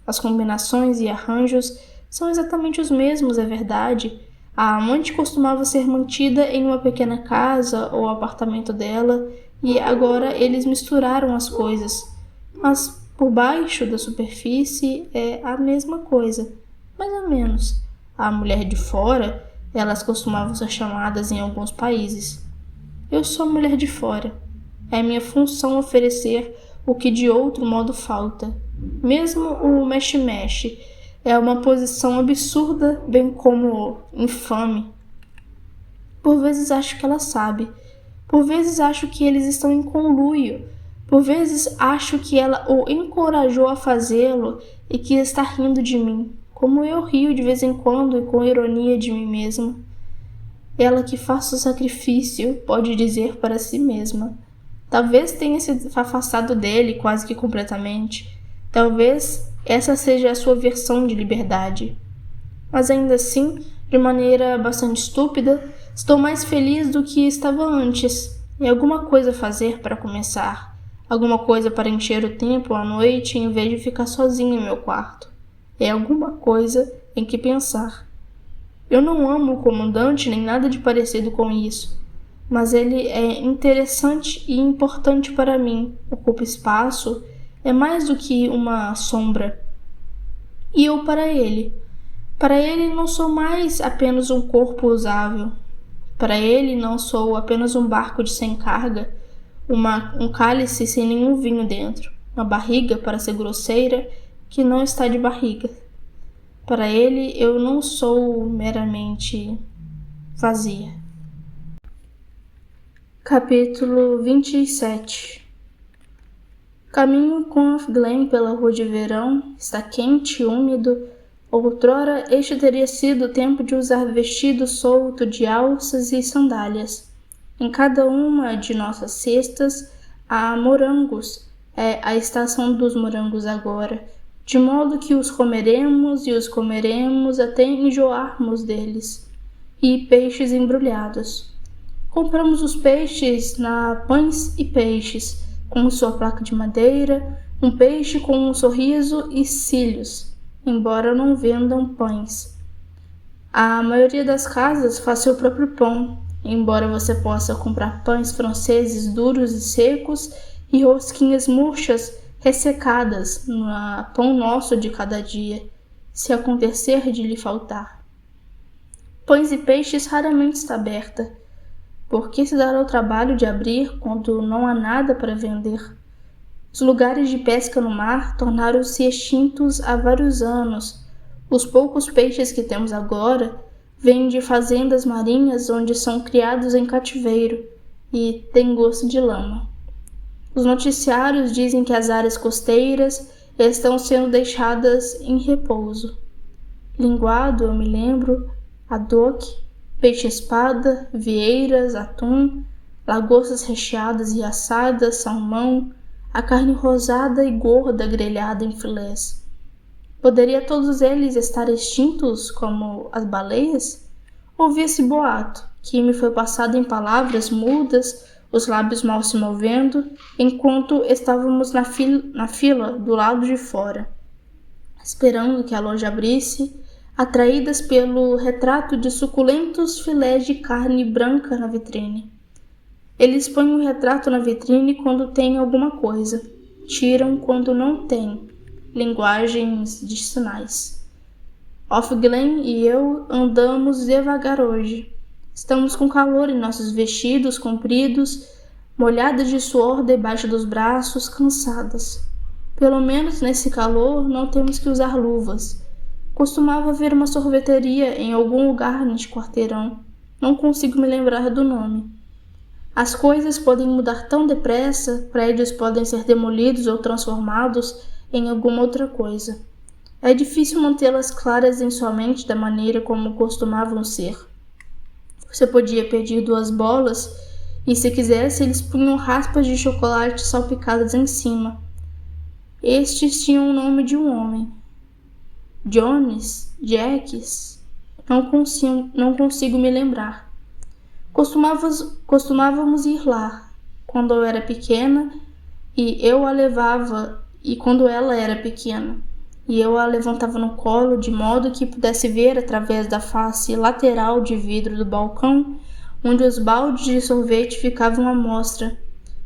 As combinações e arranjos são exatamente os mesmos, é verdade. A amante costumava ser mantida em uma pequena casa ou apartamento dela, e agora eles misturaram as coisas. Mas por baixo da superfície é a mesma coisa, mais ou menos. A mulher de fora, elas costumavam ser chamadas em alguns países. Eu sou a mulher de fora. É minha função oferecer o que de outro modo falta. Mesmo o mexe-mexe é uma posição absurda, bem como infame. Por vezes acho que ela sabe. Por vezes acho que eles estão em conluio. Por vezes acho que ela o encorajou a fazê-lo e que está rindo de mim, como eu rio de vez em quando e com ironia de mim mesma. Ela que faz o sacrifício pode dizer para si mesma. Talvez tenha se afastado dele quase que completamente. Talvez essa seja a sua versão de liberdade. Mas ainda assim, de maneira bastante estúpida, estou mais feliz do que estava antes. E alguma coisa a fazer para começar. Alguma coisa para encher o tempo à noite em vez de ficar sozinha em meu quarto. É alguma coisa em que pensar. Eu não amo o comandante nem nada de parecido com isso. Mas ele é interessante e importante para mim, ocupa espaço, é mais do que uma sombra. E eu para ele. Para ele não sou mais apenas um corpo usável. Para ele não sou apenas um barco de sem carga, um cálice sem nenhum vinho dentro, uma barriga, para ser grosseira, que não está de barriga. Para ele eu não sou meramente vazia. Capítulo 27. Caminho com Glenn pela rua de verão, está quente e úmido. Outrora este teria sido o tempo de usar vestido solto de alças e sandálias. Em cada uma de nossas cestas há morangos, é a estação dos morangos agora, de modo que os comeremos e os comeremos até enjoarmos deles, e peixes embrulhados. Compramos os peixes na Pães e Peixes, com sua placa de madeira, um peixe com um sorriso e cílios, embora não vendam pães. A maioria das casas faz seu próprio pão, embora você possa comprar pães franceses duros e secos e rosquinhas murchas ressecadas no pão nosso de cada dia, se acontecer de lhe faltar. Pães e Peixes raramente está aberta. Por que se dar ao trabalho de abrir quando não há nada para vender? Os lugares de pesca no mar tornaram-se extintos há vários anos. Os poucos peixes que temos agora vêm de fazendas marinhas onde são criados em cativeiro e têm gosto de lama. Os noticiários dizem que as áreas costeiras estão sendo deixadas em repouso. Linguado, eu me lembro, adoque, peixe-espada, vieiras, atum, lagostas recheadas e assadas, salmão, a carne rosada e gorda grelhada em filés. Poderia todos eles estar extintos como as baleias? Ouvi esse boato, que me foi passado em palavras mudas, os lábios mal se movendo, enquanto estávamos na fila do lado de fora, esperando que a loja abrisse, atraídas pelo retrato de suculentos filés de carne branca na vitrine. Eles põem o retrato na vitrine quando tem alguma coisa, tiram quando não tem, linguagens de sinais. Glenn e eu andamos devagar hoje. Estamos com calor em nossos vestidos compridos, molhadas de suor debaixo dos braços, cansadas. Pelo menos nesse calor não temos que usar luvas. Costumava haver uma sorveteria em algum lugar neste quarteirão. Não consigo me lembrar do nome. As coisas podem mudar tão depressa, prédios podem ser demolidos ou transformados em alguma outra coisa. É difícil mantê-las claras em sua mente da maneira como costumavam ser. Você podia pedir 2 bolas e, se quisesse, eles punham raspas de chocolate salpicadas em cima. Estes tinham o nome de um homem. Jones, Jacks, não consigo me lembrar. Costumávamos ir lá quando eu era pequena e quando ela era pequena, e eu a levantava no colo de modo que pudesse ver através da face lateral de vidro do balcão, onde os baldes de sorvete ficavam à mostra,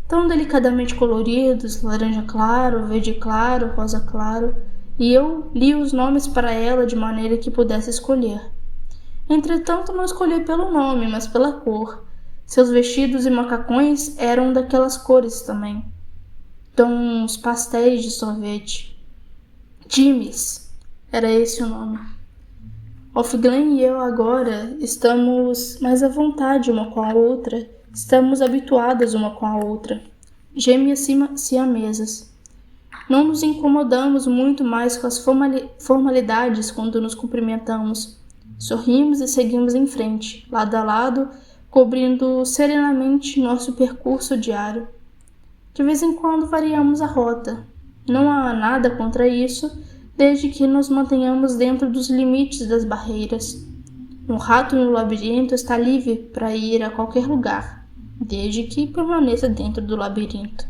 tão delicadamente coloridos, laranja claro, verde claro, rosa claro, e eu li os nomes para ela de maneira que pudesse escolher. Entretanto, não escolhi pelo nome, mas pela cor. Seus vestidos e macacões eram daquelas cores também. Tons pastéis de sorvete. Jimmy's, era esse o nome. Offglen e eu agora estamos mais à vontade uma com a outra, estamos habituadas uma com a outra. Gêmeas siamesas. Não nos incomodamos muito mais com as formalidades quando nos cumprimentamos. Sorrimos e seguimos em frente, lado a lado, cobrindo serenamente nosso percurso diário. De vez em quando variamos a rota. Não há nada contra isso, desde que nos mantenhamos dentro dos limites das barreiras. Um rato no labirinto está livre para ir a qualquer lugar, desde que permaneça dentro do labirinto.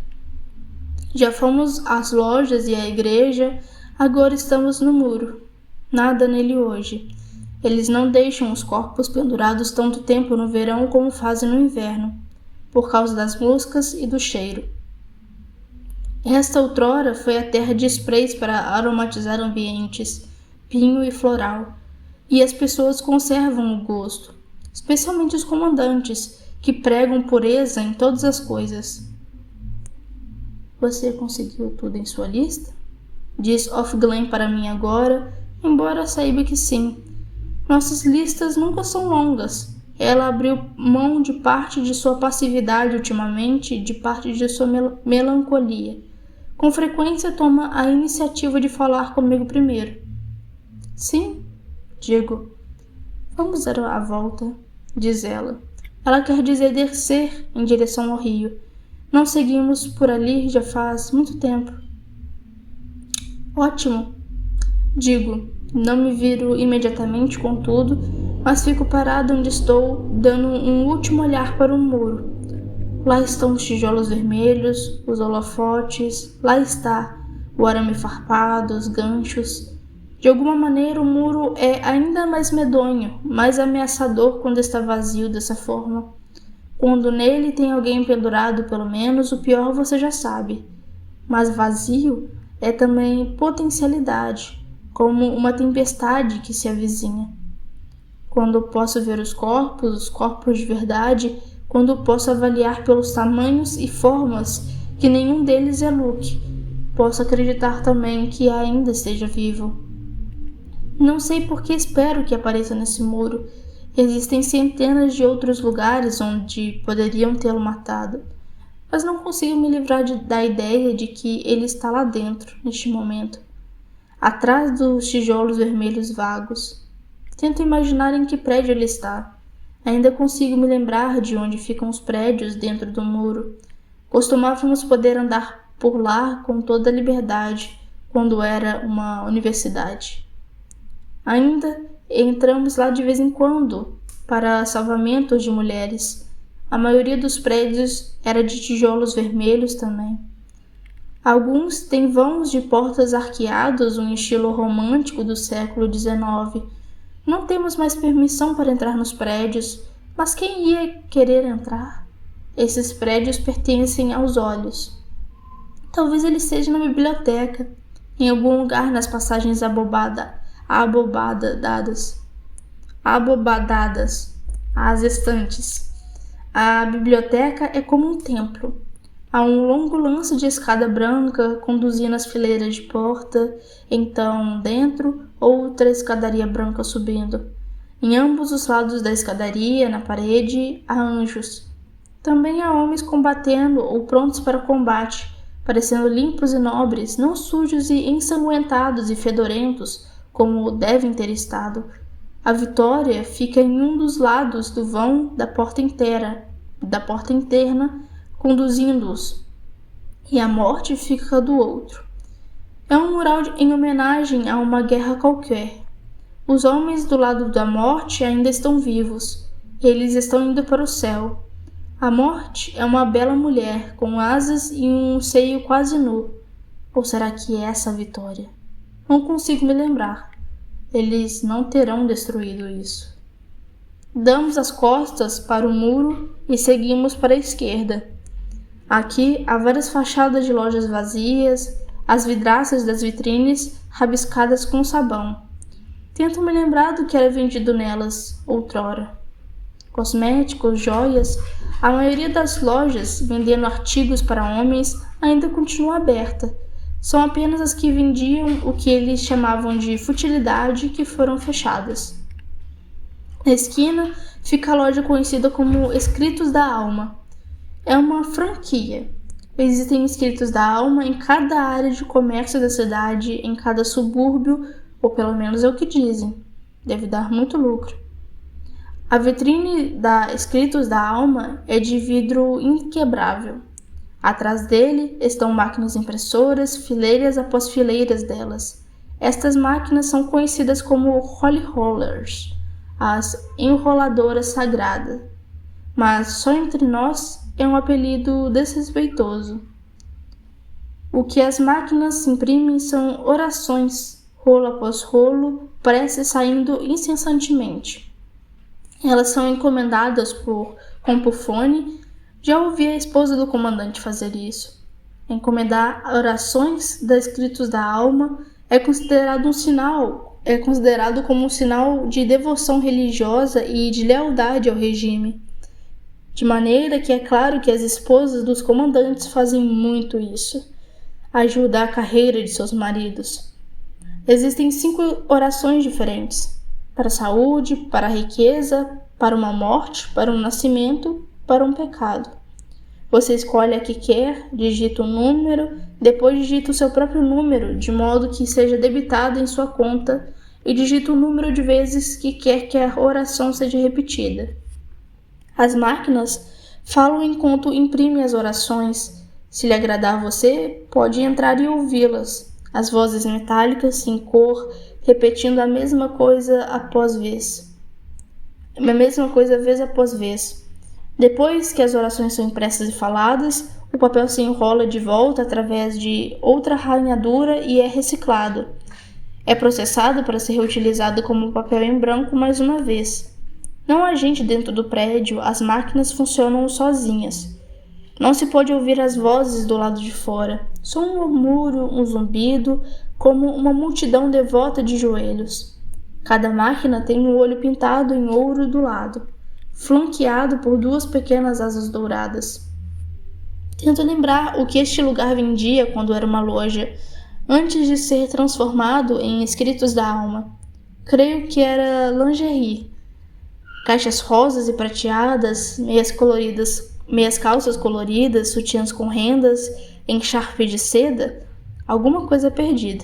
Já fomos às lojas e à igreja, agora estamos no muro. Nada nele hoje. Eles não deixam os corpos pendurados tanto tempo no verão como fazem no inverno, por causa das moscas e do cheiro. Esta outrora foi a terra de sprays para aromatizar ambientes, pinho e floral, e as pessoas conservam o gosto, especialmente os comandantes, que pregam pureza em todas as coisas. Você conseguiu tudo em sua lista? Diz Offglen para mim agora, embora saiba que sim. Nossas listas nunca são longas. Ela abriu mão de parte de sua passividade ultimamente e de parte de sua melancolia. Com frequência toma a iniciativa de falar comigo primeiro. Sim, digo. Vamos dar a volta, diz ela. Ela quer dizer descer em direção ao rio. Não seguimos por ali já faz muito tempo. Ótimo, digo. Não me viro imediatamente, contudo, mas fico parado onde estou, dando um último olhar para o muro. Lá estão os tijolos vermelhos, os holofotes, lá está o arame farpado, os ganchos. De alguma maneira o muro é ainda mais medonho, mais ameaçador quando está vazio dessa forma. Quando nele tem alguém pendurado, pelo menos, o pior você já sabe. Mas vazio é também potencialidade, como uma tempestade que se avizinha. Quando posso ver os corpos de verdade, quando posso avaliar pelos tamanhos e formas que nenhum deles é Luke, posso acreditar também que ainda esteja vivo. Não sei por que espero que apareça nesse muro. Existem centenas de outros lugares onde poderiam tê-lo matado, mas não consigo me livrar da ideia de que ele está lá dentro, neste momento, atrás dos tijolos vermelhos vagos. Tento imaginar em que prédio ele está. Ainda consigo me lembrar de onde ficam os prédios dentro do muro. Costumávamos poder andar por lá com toda a liberdade, quando era uma universidade. Ainda entramos lá de vez em quando, para salvamentos de mulheres. A maioria dos prédios era de tijolos vermelhos também. Alguns têm vãos de portas arqueados, um estilo romântico do século XIX. Não temos mais permissão para entrar nos prédios, mas quem ia querer entrar? Esses prédios pertencem aos olhos. Talvez ele esteja na biblioteca, em algum lugar nas passagens abobadadas às estantes. A biblioteca é como um templo. Há um longo lance de escada branca conduzindo as fileiras de porta, então dentro outra escadaria branca subindo. Em ambos os lados da escadaria, na parede, há anjos. Também há homens combatendo ou prontos para o combate, parecendo limpos e nobres, não sujos e ensanguentados e fedorentos, como devem ter estado. A vitória fica em um dos lados do vão da porta interna, conduzindo-os, e a morte fica do outro. É um mural em homenagem a uma guerra qualquer. Os homens do lado da morte ainda estão vivos. Eles estão indo para o céu. A morte é uma bela mulher, com asas e um seio quase nu. Ou será que é essa a vitória? Não consigo me lembrar. Eles não terão destruído isso. Damos as costas para o muro e seguimos para a esquerda. Aqui há várias fachadas de lojas vazias, as vidraças das vitrines rabiscadas com sabão. Tento me lembrar do que era vendido nelas outrora. Cosméticos, joias, a maioria das lojas vendendo artigos para homens ainda continua aberta. São apenas as que vendiam o que eles chamavam de futilidade que foram fechadas. Na esquina fica a loja conhecida como Escritos da Alma. É uma franquia. Existem escritos da alma em cada área de comércio da cidade, em cada subúrbio, ou pelo menos é o que dizem. Deve dar muito lucro. A vitrine da Escritos da Alma é de vidro inquebrável. Atrás dele estão máquinas impressoras, fileiras após fileiras delas. Estas máquinas são conhecidas como Holy Rollers, as enroladoras sagradas, mas só entre nós é um apelido desrespeitoso. O que as máquinas imprimem são orações, rolo após rolo, preces saindo incessantemente. Elas são encomendadas por compufone. Já ouvi a esposa do comandante fazer isso. Encomendar orações da Escritos da Alma é considerado como um sinal de devoção religiosa e de lealdade ao regime. De maneira que é claro que as esposas dos comandantes fazem muito isso. Ajuda a carreira de seus maridos. Existem 5 orações diferentes: para a saúde, para a riqueza, para uma morte, para um nascimento, para um pecado. Você escolhe a que quer, digita um número, depois digita o seu próprio número, de modo que seja debitado em sua conta, e digita o número de vezes que quer que a oração seja repetida. As máquinas falam enquanto imprimem as orações. Se lhe agradar a você, pode entrar e ouvi-las. As vozes metálicas em cor, repetindo a mesma coisa vez após vez. Depois que as orações são impressas e faladas, o papel se enrola de volta através de outra arranhadura e é reciclado. É processado para ser reutilizado como papel em branco mais uma vez. Não há gente dentro do prédio, as máquinas funcionam sozinhas. Não se pode ouvir as vozes do lado de fora, só um murmúrio, um zumbido, como uma multidão devota de joelhos. Cada máquina tem um olho pintado em ouro do lado, flanqueado por 2 pequenas asas douradas. Tento lembrar o que este lugar vendia quando era uma loja, antes de ser transformado em Escritos da Alma. Creio que era lingerie. Caixas rosas e prateadas, meias calças coloridas, sutiãs com rendas, encharpe de seda, alguma coisa perdida.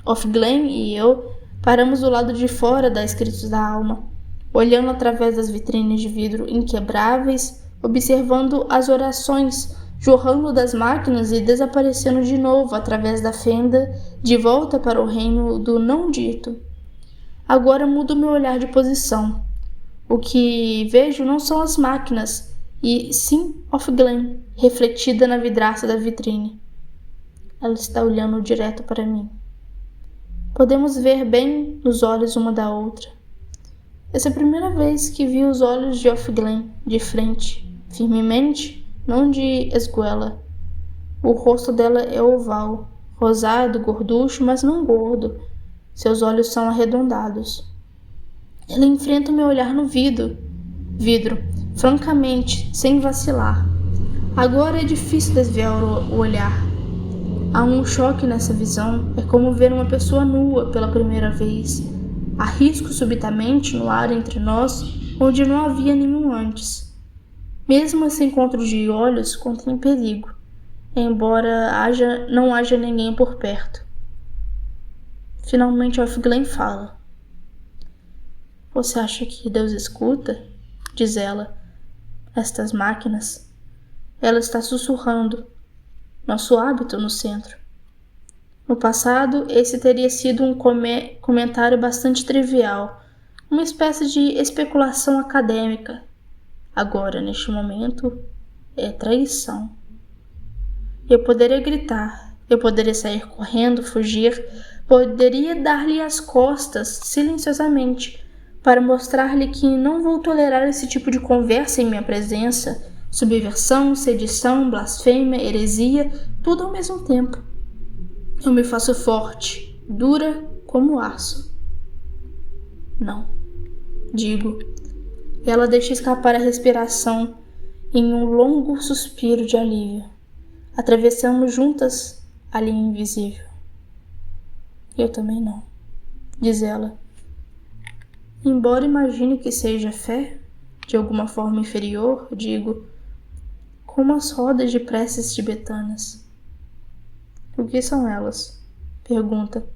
Off-Glen e eu paramos do lado de fora da Escritos da Alma, olhando através das vitrines de vidro inquebráveis, observando as orações jorrando das máquinas e desaparecendo de novo através da fenda, de volta para o reino do não dito. Agora mudo meu olhar de posição. O que vejo não são as máquinas, e sim Off-Glen, refletida na vidraça da vitrine. Ela está olhando direto para mim. Podemos ver bem nos olhos uma da outra. Essa é a primeira vez que vi os olhos de Off-Glen de frente, firmemente, não de esguela. O rosto dela é oval, rosado, gorducho, mas não gordo. Seus olhos são arredondados. Ela enfrenta o meu olhar no vidro, francamente, sem vacilar. Agora é difícil desviar o olhar. Há um choque nessa visão, é como ver uma pessoa nua pela primeira vez. Arrisco subitamente no ar entre nós, onde não havia nenhum antes. Mesmo esse encontro de olhos contém perigo. embora não haja ninguém por perto. Finalmente Off-Glen fala. Você acha que Deus escuta? Diz ela. Estas máquinas. Ela está sussurrando. Nosso hábito no centro. No passado, esse teria sido um comentário bastante trivial, uma espécie de especulação acadêmica. Agora, neste momento, é traição. Eu poderia gritar, eu poderia sair correndo, fugir, poderia dar-lhe as costas silenciosamente para mostrar-lhe que não vou tolerar esse tipo de conversa em minha presença, subversão, sedição, blasfêmia, heresia, tudo ao mesmo tempo. Eu me faço forte, dura como aço. Não, digo. Ela deixa escapar a respiração em um longo suspiro de alívio. Atravessamos juntas a linha invisível. Eu também não, diz ela. Embora imagine que seja fé, de alguma forma inferior, digo, como as rodas de preces tibetanas. O que são elas? Pergunta.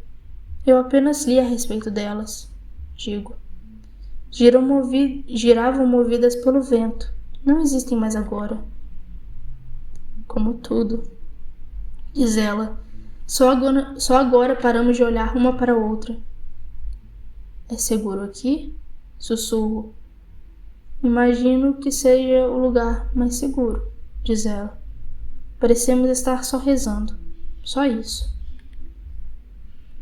Eu apenas li a respeito delas, digo. Giravam movidas pelo vento. Não existem mais agora. Como tudo, diz ela. Só agora paramos de olhar uma para a outra. É seguro aqui? Sussurro. Imagino que seja o lugar mais seguro, diz ela. Parecemos estar só rezando. Só isso.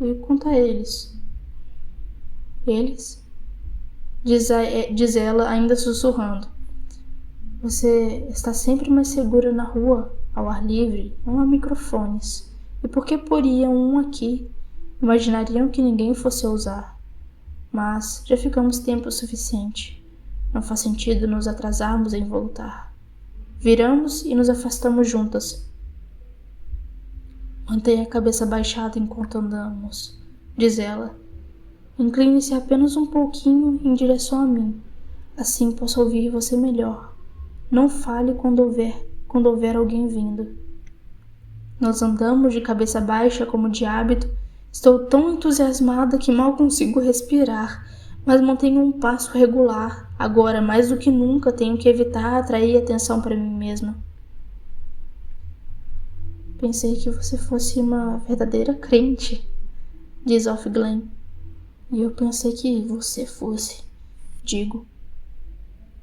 E quanto a eles? Eles? Diz ela, ainda sussurrando. Você está sempre mais segura na rua, ao ar livre, não há microfones. E por que poriam um aqui? Imaginariam que ninguém fosse ousar. Mas já ficamos tempo suficiente. Não faz sentido nos atrasarmos em voltar. Viramos e nos afastamos juntas. Mantenha a cabeça baixada enquanto andamos, diz ela. Incline-se apenas um pouquinho em direção a mim. Assim posso ouvir você melhor. Não fale quando houver alguém vindo. Nós andamos de cabeça baixa como de hábito. Estou tão entusiasmada que mal consigo respirar, mas mantenho um passo regular. Agora, mais do que nunca, tenho que evitar atrair atenção para mim mesma. Pensei que você fosse uma verdadeira crente, diz Off-Glen. E eu pensei que você fosse, digo.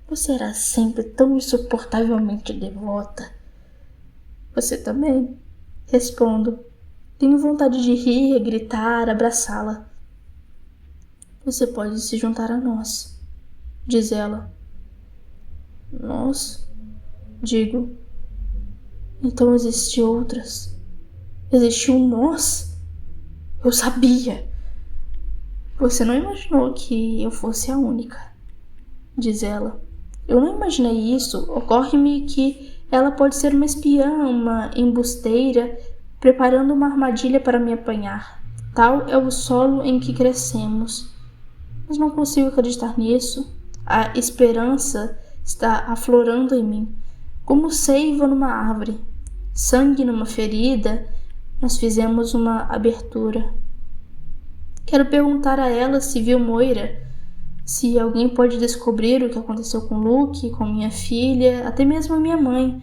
Você era sempre tão insuportavelmente devota. Você também, respondo. Tenho vontade de rir, gritar, abraçá-la. Você pode se juntar a nós, diz ela. Nós? Digo. Então existem outras. Existiu um nós? Eu sabia. Você não imaginou que eu fosse a única, diz ela. Eu não imaginei isso. Ocorre-me que ela pode ser uma espiã, uma embusteira, preparando uma armadilha para me apanhar. Tal é o solo em que crescemos. Mas não consigo acreditar nisso. A esperança está aflorando em mim, como seiva numa árvore. Sangue numa ferida, nós fizemos uma abertura. Quero perguntar a ela se viu Moira, se alguém pode descobrir o que aconteceu com Luke, com minha filha, até mesmo a minha mãe.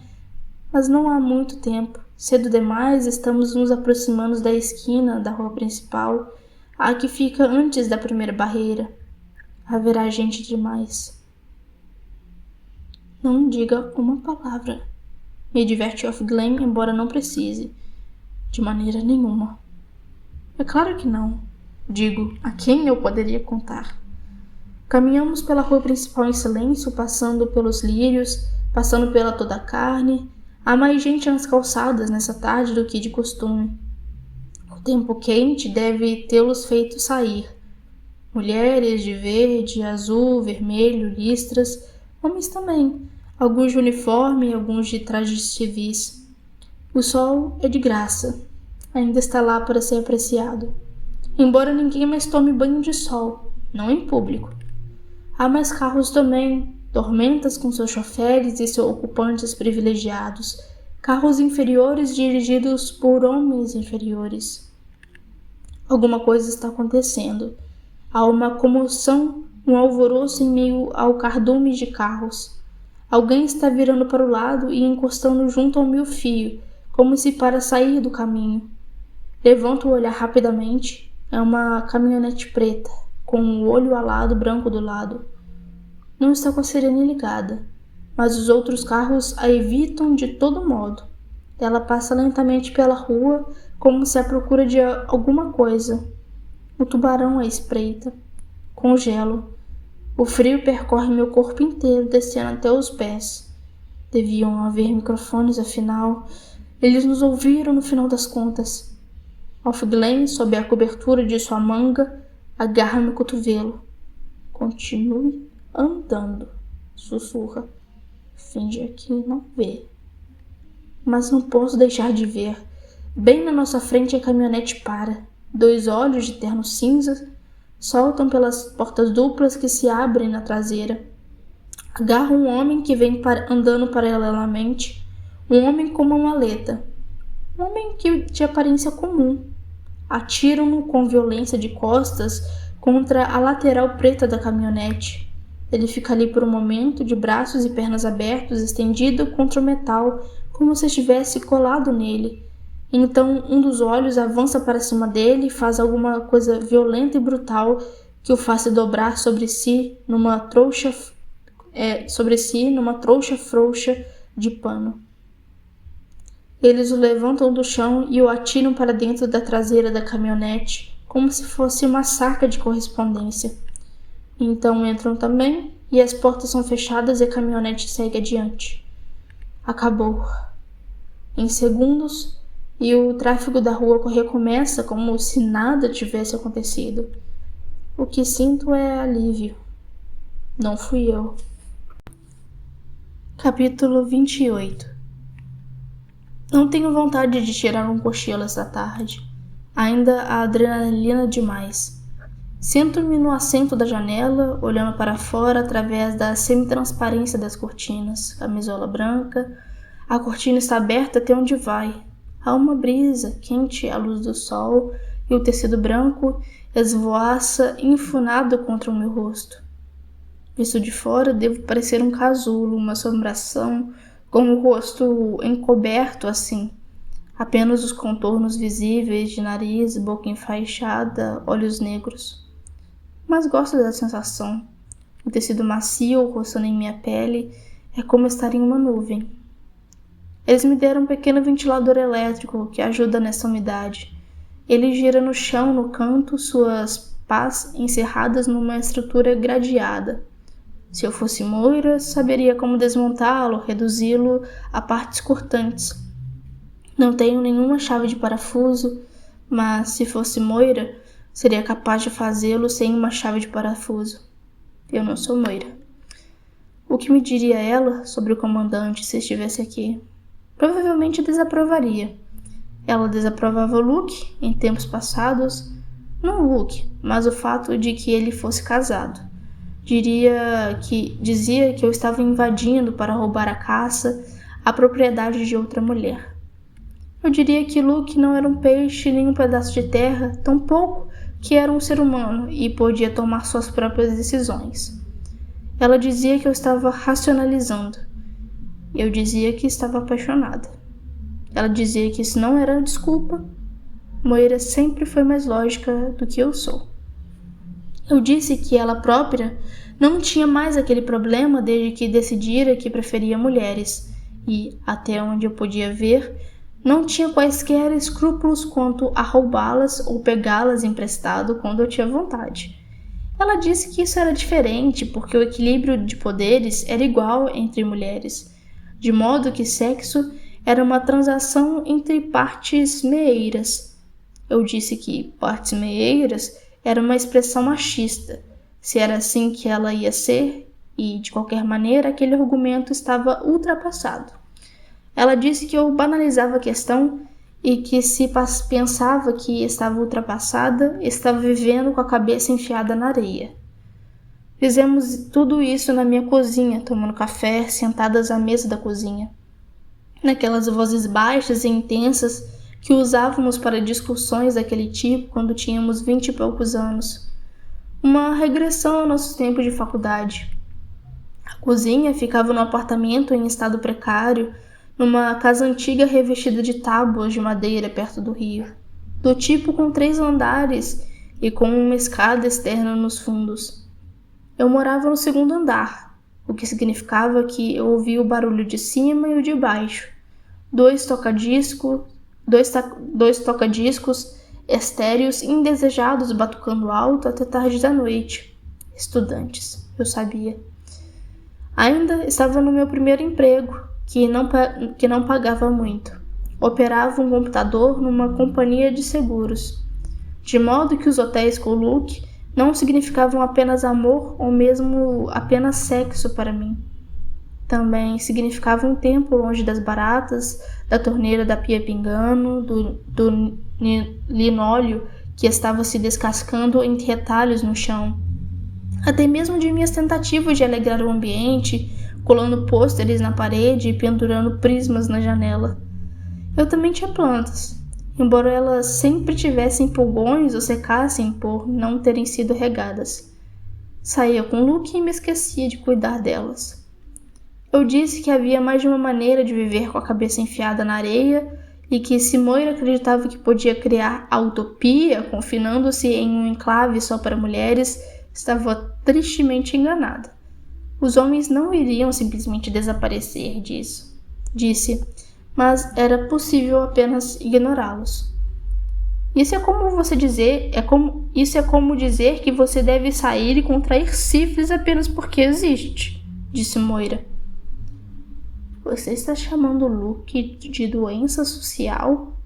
Mas não há muito tempo. Cedo demais, estamos nos aproximando da esquina da rua principal, a que fica antes da primeira barreira. Haverá gente demais. Não diga uma palavra. Me diverte Off-Glen, embora não precise. De maneira nenhuma. É claro que não. Digo, a quem eu poderia contar? Caminhamos pela rua principal em silêncio, passando pelos lírios, passando pela toda a carne. Há mais gente nas calçadas nessa tarde do que de costume. O tempo quente deve tê-los feito sair. Mulheres de verde, azul, vermelho, listras, homens também, alguns de uniforme e alguns de trajes civis. O sol é de graça, ainda está lá para ser apreciado. Embora ninguém mais tome banho de sol, não em público. Há mais carros também, tormentas com seus choferes e seus ocupantes privilegiados, Carros inferiores dirigidos por homens inferiores. Alguma coisa está acontecendo. Há uma comoção, um alvoroço em meio ao cardume de carros. Alguém está virando para o lado e encostando junto ao meu fio, como se para sair do caminho. Levanto o olhar rapidamente. É uma caminhonete preta, com o olho alado branco do lado. Não está com a sirene ligada, mas os outros carros a evitam de todo modo. Ela passa lentamente pela rua, como se à procura de alguma coisa. O tubarão a espreita. Congelo. O frio percorre meu corpo inteiro, descendo até os pés. Deviam haver microfones, afinal. Eles nos ouviram no final das contas. Off-Glen, sob a cobertura de sua manga, agarra meu cotovelo. Continue andando, sussurra. Finge que não vê. Mas não posso deixar de ver. Bem na nossa frente a caminhonete para. 2 olhos de terno cinza soltam pelas portas duplas que se abrem na traseira. Agarram um homem que vem andando paralelamente. Um homem com uma maleta. Um homem de aparência comum. Atiram-no com violência de costas contra a lateral preta da caminhonete. Ele fica ali por um momento, de braços e pernas abertos, estendido contra o metal, como se estivesse colado nele. Então um dos olhos avança para cima dele e faz alguma coisa violenta e brutal que o faz se dobrar sobre si numa trouxa frouxa de pano. Eles o levantam do chão e o atiram para dentro da traseira da caminhonete, como se fosse uma saca de correspondência. Então entram também, e as portas são fechadas e a caminhonete segue adiante. Acabou. Em segundos, e o tráfego da rua recomeça como se nada tivesse acontecido. O que sinto é alívio. Não fui eu. Capítulo 28. Não tenho vontade de tirar um cochilo esta tarde. Ainda a adrenalina demais. Sento-me no assento da janela, olhando para fora através da semitransparência das cortinas. Camisola branca. A cortina está aberta até onde vai. Há uma brisa quente à luz do sol e o tecido branco esvoaça enfunado contra o meu rosto. Visto de fora, devo parecer um casulo, uma assombração, com o rosto encoberto assim. Apenas os contornos visíveis de nariz, boca enfaixada, olhos negros. Mas gosto da sensação. O tecido macio roçando em minha pele é como estar em uma nuvem. Eles me deram um pequeno ventilador elétrico que ajuda nessa umidade. Ele gira no chão, no canto, suas pás encerradas numa estrutura gradeada. Se eu fosse Moira, saberia como desmontá-lo, reduzi-lo a partes cortantes. Não tenho nenhuma chave de parafuso, mas se fosse Moira, seria capaz de fazê-lo sem uma chave de parafuso. Eu não sou Moira. O que me diria ela sobre o comandante se estivesse aqui? Provavelmente desaprovaria. Ela desaprovava o Luke em tempos passados. Não o Luke, mas o fato de que ele fosse casado. Dizia que eu estava invadindo para roubar a caça, a propriedade de outra mulher. Eu diria que Luke não era um peixe nem um pedaço de terra, tampouco que era um ser humano e podia tomar suas próprias decisões. Ela dizia que eu estava racionalizando. Eu dizia que estava apaixonada. Ela dizia que isso não era desculpa. Moira sempre foi mais lógica do que eu sou. Eu disse que ela própria não tinha mais aquele problema desde que decidira que preferia mulheres e, até onde eu podia ver, não tinha quaisquer escrúpulos quanto a roubá-las ou pegá-las emprestado quando eu tinha vontade. Ela disse que isso era diferente porque o equilíbrio de poderes era igual entre mulheres, de modo que sexo era uma transação entre partes meeiras. Eu disse que partes meeiras era uma expressão machista, se era assim que ela ia ser, e, de qualquer maneira, aquele argumento estava ultrapassado. Ela disse que eu banalizava a questão e que se pensava que estava ultrapassada, estava vivendo com a cabeça enfiada na areia. Fizemos tudo isso na minha cozinha, tomando café, sentadas à mesa da cozinha. naquelas vozes baixas e intensas que usávamos para discussões daquele tipo quando tínhamos 20 e poucos anos. Uma regressão ao nosso tempo de faculdade. A cozinha ficava no apartamento em estado precário, numa casa antiga revestida de tábuas de madeira perto do rio, do tipo com 3 andares e com uma escada externa nos fundos. Eu morava no 2º andar, o que significava que eu ouvia o barulho de cima e o de baixo. Dois tocadiscos estéreos indesejados batucando alto até tarde da noite. Estudantes, eu sabia. Ainda estava no meu primeiro emprego, que não pagava muito. Operava um computador numa companhia de seguros. De modo que os hotéis com Luke não significavam apenas amor ou mesmo apenas sexo para mim. Também significava um tempo longe das baratas, da torneira da pia pingando, do linóleo que estava se descascando em retalhos no chão. Até mesmo de minhas tentativas de alegrar o ambiente, colando pôsteres na parede e pendurando prismas na janela. Eu também tinha plantas, embora elas sempre tivessem pulgões ou secassem por não terem sido regadas. Saía com Luke e me esquecia de cuidar delas. Eu disse que havia mais de uma maneira de viver com a cabeça enfiada na areia e que se Moira acreditava que podia criar a utopia, confinando-se em um enclave só para mulheres, estava tristemente enganada. Os homens não iriam simplesmente desaparecer disse, mas era possível apenas ignorá-los. Isso é como dizer que você deve sair e contrair sífilis apenas porque existe, disse Moira. Você está chamando Luke de doença social?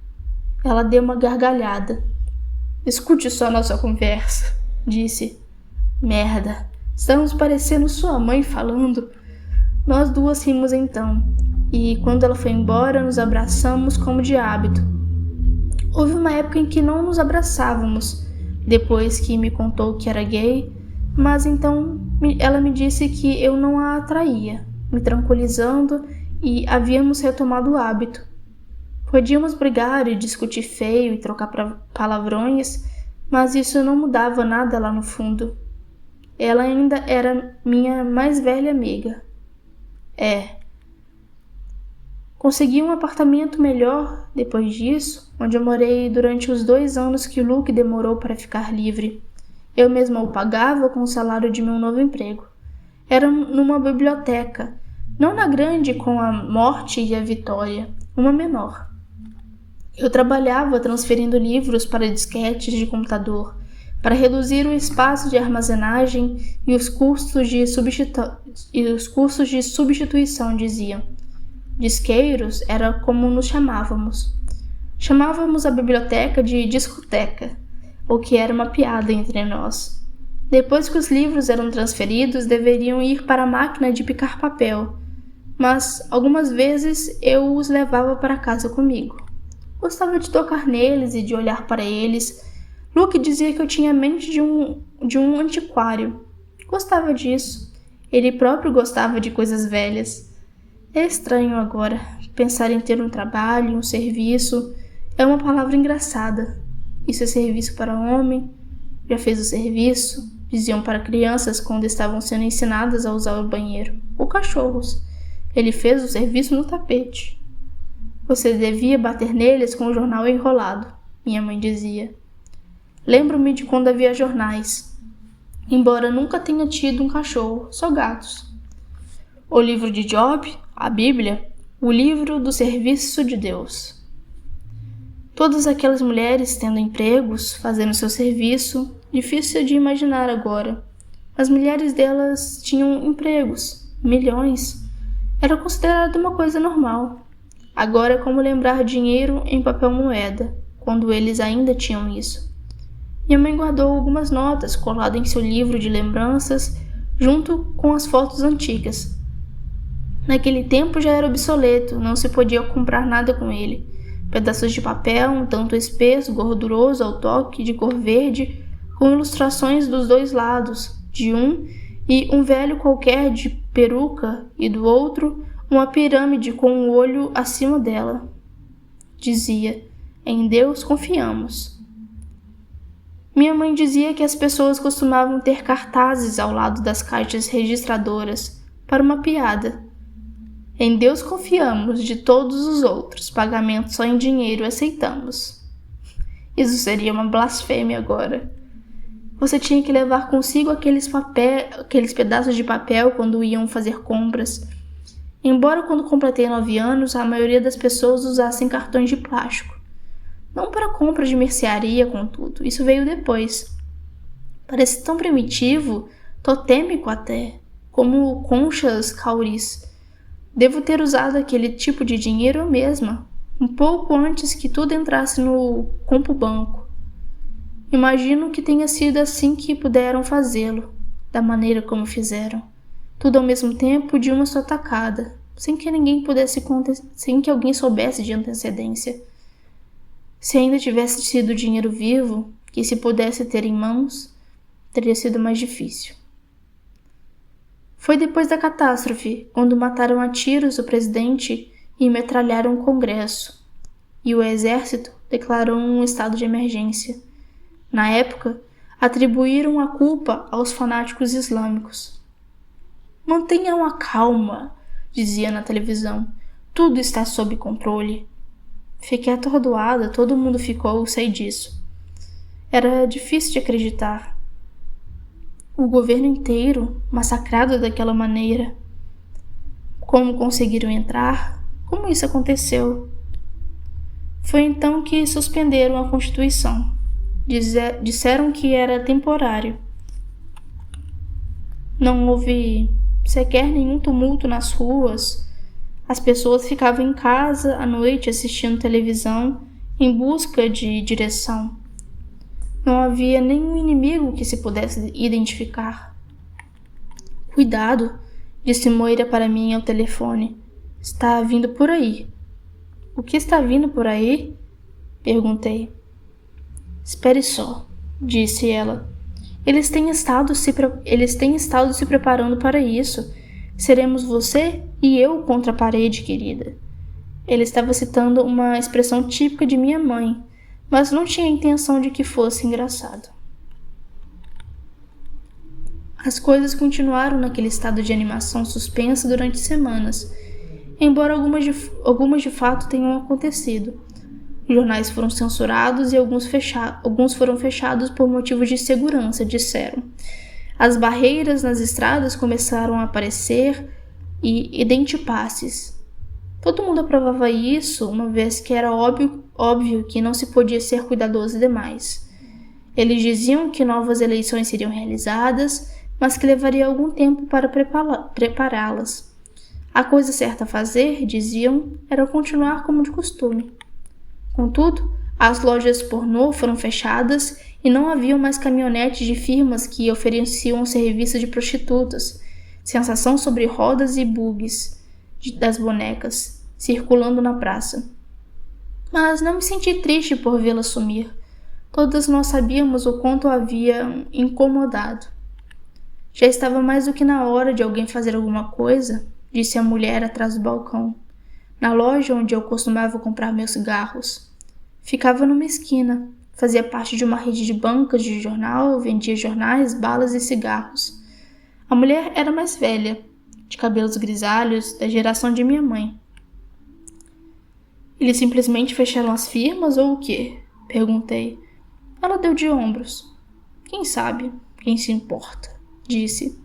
Ela deu uma gargalhada. Escute só nossa conversa, disse. Merda, estamos parecendo sua mãe falando. Nós duas rimos então, e quando ela foi embora nos abraçamos como de hábito. Houve uma época em que não nos abraçávamos, depois que me contou que era gay, mas então ela me disse que eu não a atraía, me tranquilizando, e havíamos retomado o hábito. Podíamos brigar e discutir feio e trocar palavrões, mas isso não mudava nada lá no fundo. Ela ainda era minha mais velha amiga. Consegui um apartamento melhor depois disso, onde eu morei durante os 2 anos que o Luke demorou para ficar livre. Eu mesma o pagava com o salário de meu novo emprego. Era numa biblioteca, não na grande com a Morte e a Vitória, uma menor. Eu trabalhava transferindo livros para disquetes de computador, para reduzir o espaço de armazenagem e os custos de substituição, diziam. Disqueiros era como nos chamávamos. Chamávamos a biblioteca de discoteca, o que era uma piada entre nós. Depois que os livros eram transferidos, deveriam ir para a máquina de picar papel, mas algumas vezes eu os levava para casa comigo. Gostava de tocar neles e de olhar para eles. Luke dizia que eu tinha a mente de um antiquário. Gostava disso. Ele próprio gostava de coisas velhas. É estranho agora pensar em ter um trabalho, um serviço. É uma palavra engraçada. Isso é serviço para homem? Já fez o serviço? Diziam para crianças quando estavam sendo ensinadas a usar o banheiro. Ou cachorros. Ele fez o serviço no tapete. Você devia bater neles com o jornal enrolado, minha mãe dizia. Lembro-me de quando havia jornais, embora nunca tenha tido um cachorro, só gatos. O livro de Job, a Bíblia, o livro do serviço de Deus. Todas aquelas mulheres tendo empregos, fazendo seu serviço, difícil de imaginar agora. As milhares delas tinham empregos, milhões. Era considerado uma coisa normal. Agora é como lembrar dinheiro em papel moeda, quando eles ainda tinham isso. Minha mãe guardou algumas notas coladas em seu livro de lembranças, junto com as fotos antigas. Naquele tempo já era obsoleto, não se podia comprar nada com ele. Pedaços de papel, um tanto espesso, gorduroso ao toque, de cor verde, com ilustrações dos 2 lados, de um, e um velho qualquer de peruca, e do outro, uma pirâmide com um olho acima dela. Dizia: em Deus confiamos. Minha mãe dizia que as pessoas costumavam ter cartazes ao lado das caixas registradoras para uma piada. Em Deus confiamos, de todos os outros, pagamentos só em dinheiro aceitamos. Isso seria uma blasfêmia agora. Você tinha que levar consigo aqueles pedaços de papel quando iam fazer compras. Embora quando completei 9 anos, a maioria das pessoas usassem cartões de plástico. Não para compra de mercearia, contudo. Isso veio depois. Parece tão primitivo, totêmico até, como conchas cauris. Devo ter usado aquele tipo de dinheiro eu mesma, um pouco antes que tudo entrasse no CompuBanco. Imagino que tenha sido assim que puderam fazê-lo, da maneira como fizeram. Tudo ao mesmo tempo, de uma só tacada, sem que alguém soubesse de antecedência. Se ainda tivesse sido dinheiro vivo, que se pudesse ter em mãos, teria sido mais difícil. Foi depois da catástrofe, quando mataram a tiros o presidente e metralharam o Congresso, e o exército declarou um estado de emergência. Na época, atribuíram a culpa aos fanáticos islâmicos. Mantenham a calma, dizia na televisão. Tudo está sob controle. Fiquei atordoada, todo mundo ficou, sei disso. Era difícil de acreditar. O governo inteiro massacrado daquela maneira. Como conseguiram entrar? Como isso aconteceu? Foi então que suspenderam a Constituição. Disseram que era temporário. Não houve sequer nenhum tumulto nas ruas. As pessoas ficavam em casa à noite assistindo televisão em busca de direção. Não havia nenhum inimigo que se pudesse identificar. Cuidado, disse Moira para mim ao telefone. Está vindo por aí. O que está vindo por aí? Perguntei. Espere só, disse ela. Eles têm estado se preparando para isso. Seremos você e eu contra a parede, querida. Ele estava citando uma expressão típica de minha mãe, mas não tinha intenção de que fosse engraçado. As coisas continuaram naquele estado de animação suspensa durante semanas, embora algumas de fato tenham acontecido. Os jornais foram censurados e alguns foram fechados por motivos de segurança, disseram. As barreiras nas estradas começaram a aparecer e identipasses. Todo mundo aprovava isso, uma vez que era óbvio que não se podia ser cuidadoso demais. Eles diziam que novas eleições seriam realizadas, mas que levaria algum tempo para prepará-las. A coisa certa a fazer, diziam, era continuar como de costume. Contudo, as lojas pornô foram fechadas e não haviam mais caminhonetes de firmas que ofereciam serviço de prostitutas, sensação sobre rodas e bugs das bonecas, circulando na praça. Mas não me senti triste por vê-la sumir. Todas nós sabíamos o quanto a havia incomodado. Já estava mais do que na hora de alguém fazer alguma coisa, disse a mulher atrás do balcão, na loja onde eu costumava comprar meus cigarros. Ficava numa esquina, fazia parte de uma rede de bancas de jornal, vendia jornais, balas e cigarros. A mulher era mais velha, de cabelos grisalhos, da geração de minha mãe. Eles simplesmente fecharam as firmas ou o quê? Perguntei. Ela deu de ombros. Quem sabe? Quem se importa? Disse.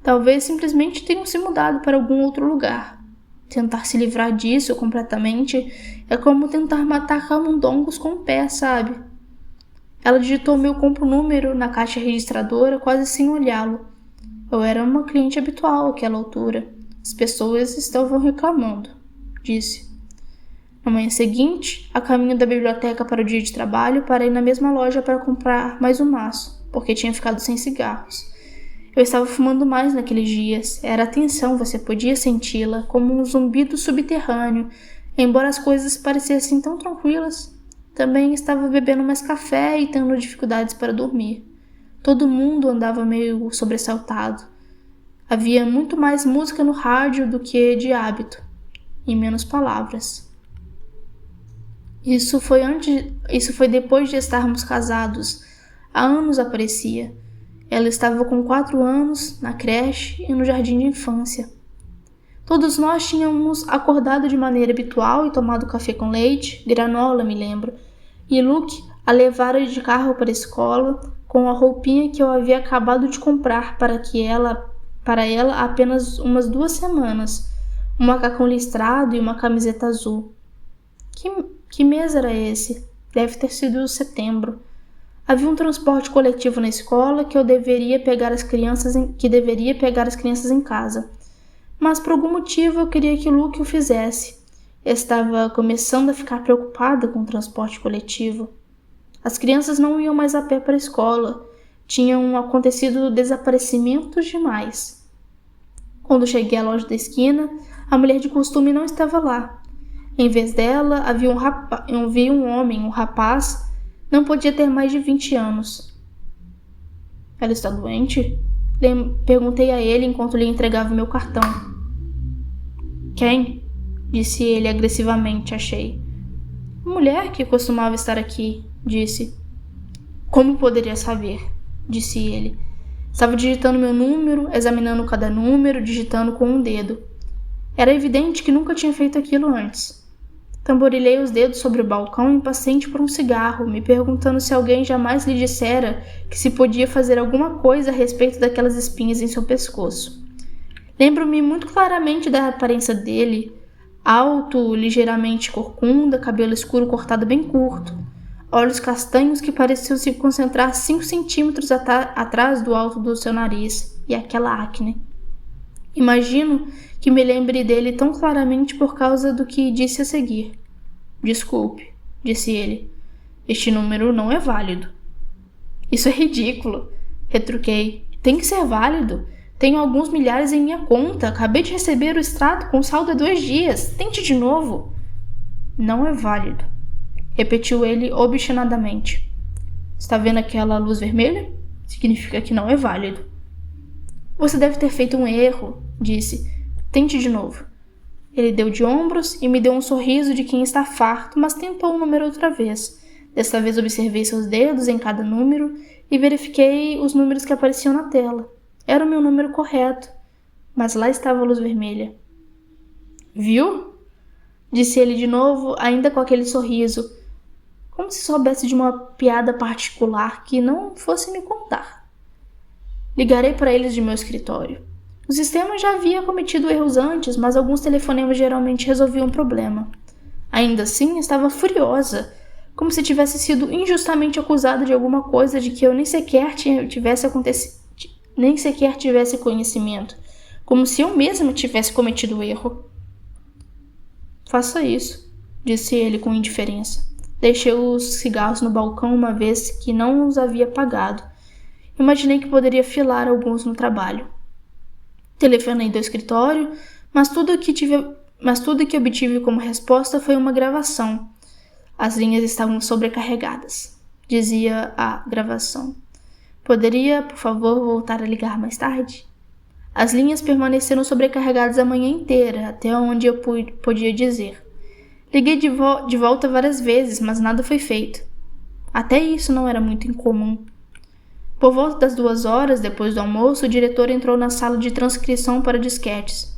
Talvez simplesmente tenham se mudado para algum outro lugar. Tentar se livrar disso completamente é como tentar matar camundongos com o pé, sabe? Ela digitou meu compro-número na caixa registradora quase sem olhá-lo. Eu era uma cliente habitual àquela altura. As pessoas estavam reclamando, disse. Na manhã seguinte, a caminho da biblioteca para o dia de trabalho, parei na mesma loja para comprar mais um maço, porque tinha ficado sem cigarros. Eu estava fumando mais naqueles dias. Era a tensão, você podia senti-la, como um zumbido subterrâneo, embora as coisas parecessem tão tranquilas. Também estava bebendo mais café e tendo dificuldades para dormir. Todo mundo andava meio sobressaltado. Havia muito mais música no rádio do que de hábito, e menos palavras. Isso foi depois de estarmos casados. Há anos aparecia. Ela estava com 4 anos, na creche e no jardim de infância. Todos nós tínhamos acordado de maneira habitual e tomado café com leite, granola, me lembro, e Luke a levara de carro para a escola com a roupinha que eu havia acabado de comprar para ela há apenas umas 2 semanas, um macacão listrado e uma camiseta azul. Que mês era esse? Deve ter sido setembro. Havia um transporte coletivo na escola que deveria pegar as crianças em casa. Mas por algum motivo eu queria que Luke o fizesse. Estava começando a ficar preocupada com o transporte coletivo. As crianças não iam mais a pé para a escola. Tinham acontecido desaparecimentos demais. Quando cheguei à loja da esquina, a mulher de costume não estava lá. Em vez dela, havia um rapaz, não podia ter mais de 20 anos. Ela está doente? Perguntei a ele enquanto lhe entregava o meu cartão. Quem? Disse ele agressivamente, achei. A mulher que costumava estar aqui, disse. Como poderia saber? Disse ele. Estava digitando meu número, examinando cada número, digitando com um dedo. Era evidente que nunca tinha feito aquilo antes. Tamborilei os dedos sobre o balcão impaciente por um cigarro, me perguntando se alguém jamais lhe dissera que se podia fazer alguma coisa a respeito daquelas espinhas em seu pescoço. Lembro-me muito claramente da aparência dele, alto, ligeiramente corcunda, cabelo escuro cortado bem curto, olhos castanhos que pareciam se concentrar 5 centímetros atrás do alto do seu nariz, e aquela acne. Imagino que me lembre dele tão claramente por causa do que disse a seguir. Desculpe, disse ele. Este número não é válido. Isso é ridículo, retruquei. Tem que ser válido. Tenho alguns milhares em minha conta. Acabei de receber o extrato com saldo há 2 dias. Tente de novo. Não é válido, repetiu ele obstinadamente. Está vendo aquela luz vermelha? Significa que não é válido. Você deve ter feito um erro, disse. Tente de novo. Ele deu de ombros e me deu um sorriso de quem está farto, mas tentou o número outra vez. Desta vez observei seus dedos em cada número e verifiquei os números que apareciam na tela. Era o meu número correto, mas lá estava a luz vermelha. Viu? Disse ele de novo, ainda com aquele sorriso, como se soubesse de uma piada particular que não fosse me contar. Ligarei para eles de meu escritório. O sistema já havia cometido erros antes, mas alguns telefonemas geralmente resolviam o problema. Ainda assim, estava furiosa, como se tivesse sido injustamente acusada de alguma coisa de que eu nem sequer tivesse conhecimento, como se eu mesma tivesse cometido o erro. Faça isso, disse ele com indiferença. Deixei os cigarros no balcão uma vez que não os havia pagado. Imaginei que poderia filar alguns no trabalho. Telefonei do escritório, mas tudo que obtive como resposta foi uma gravação. As linhas estavam sobrecarregadas, dizia a gravação. Poderia, por favor, voltar a ligar mais tarde? As linhas permaneceram sobrecarregadas a manhã inteira, até onde eu podia dizer. Liguei de volta várias vezes, mas nada foi feito. Até isso não era muito incomum. Por volta das 2 horas, depois do almoço, o diretor entrou na sala de transcrição para disquetes.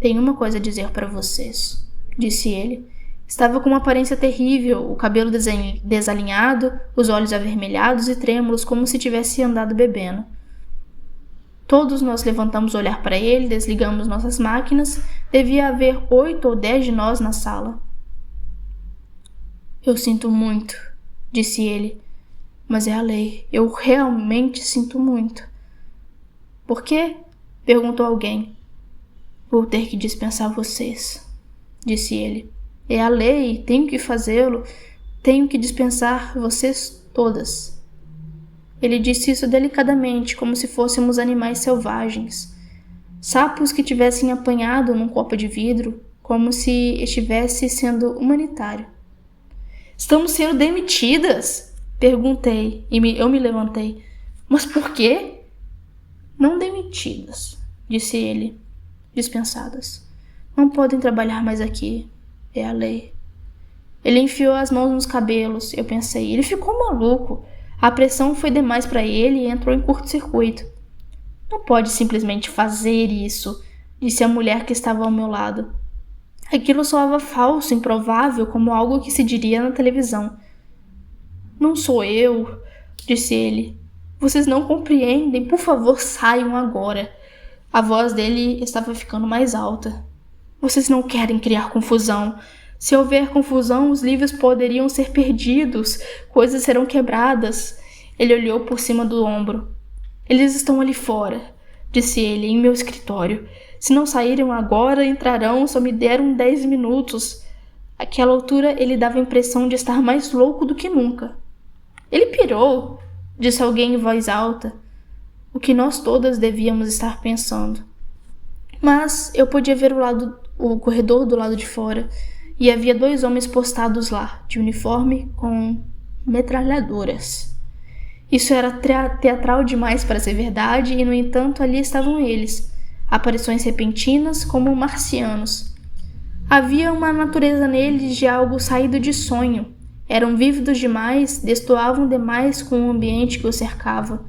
Tenho uma coisa a dizer para vocês, disse ele. Estava com uma aparência terrível, o cabelo desalinhado, os olhos avermelhados e trêmulos, como se tivesse andado bebendo. Todos nós levantamos o olhar para ele, desligamos nossas máquinas. Devia haver 8 ou 10 de nós na sala. Eu sinto muito, disse ele. Mas é a lei. Eu realmente sinto muito. Por quê? Perguntou alguém. Vou ter que dispensar vocês, disse ele. É a lei, tenho que fazê-lo. Tenho que dispensar vocês todas. Ele disse isso delicadamente, como se fôssemos animais selvagens. Sapos que tivessem apanhado num copo de vidro, como se estivesse sendo humanitário. Estamos sendo demitidas? Perguntei e eu me levantei. Mas por quê? Não demitidas, disse ele. Dispensadas. Não podem trabalhar mais aqui. É a lei. Ele enfiou as mãos nos cabelos. Eu pensei, ele ficou maluco. A pressão foi demais para ele e entrou em curto-circuito. Não pode simplesmente fazer isso, disse a mulher que estava ao meu lado. Aquilo soava falso, improvável, como algo que se diria na televisão. Não sou eu, disse ele. Vocês não compreendem. Por favor, saiam agora. A voz dele estava ficando mais alta. Vocês não querem criar confusão. Se houver confusão, os livros poderiam ser perdidos, coisas serão quebradas. Ele olhou por cima do ombro. Eles estão ali fora, disse ele, em meu escritório. Se não saírem agora, entrarão, só me deram 10 minutos. Àquela altura, ele dava a impressão de estar mais louco do que nunca. Ele pirou, disse alguém em voz alta. O que nós todas devíamos estar pensando. Mas eu podia ver o corredor do lado de fora, e havia 2 homens postados lá, de uniforme com metralhadoras. Isso era teatral demais para ser verdade, e no entanto ali estavam eles, aparições repentinas como marcianos. Havia uma natureza neles de algo saído de sonho. Eram vívidos demais, destoavam demais com o ambiente que os cercava.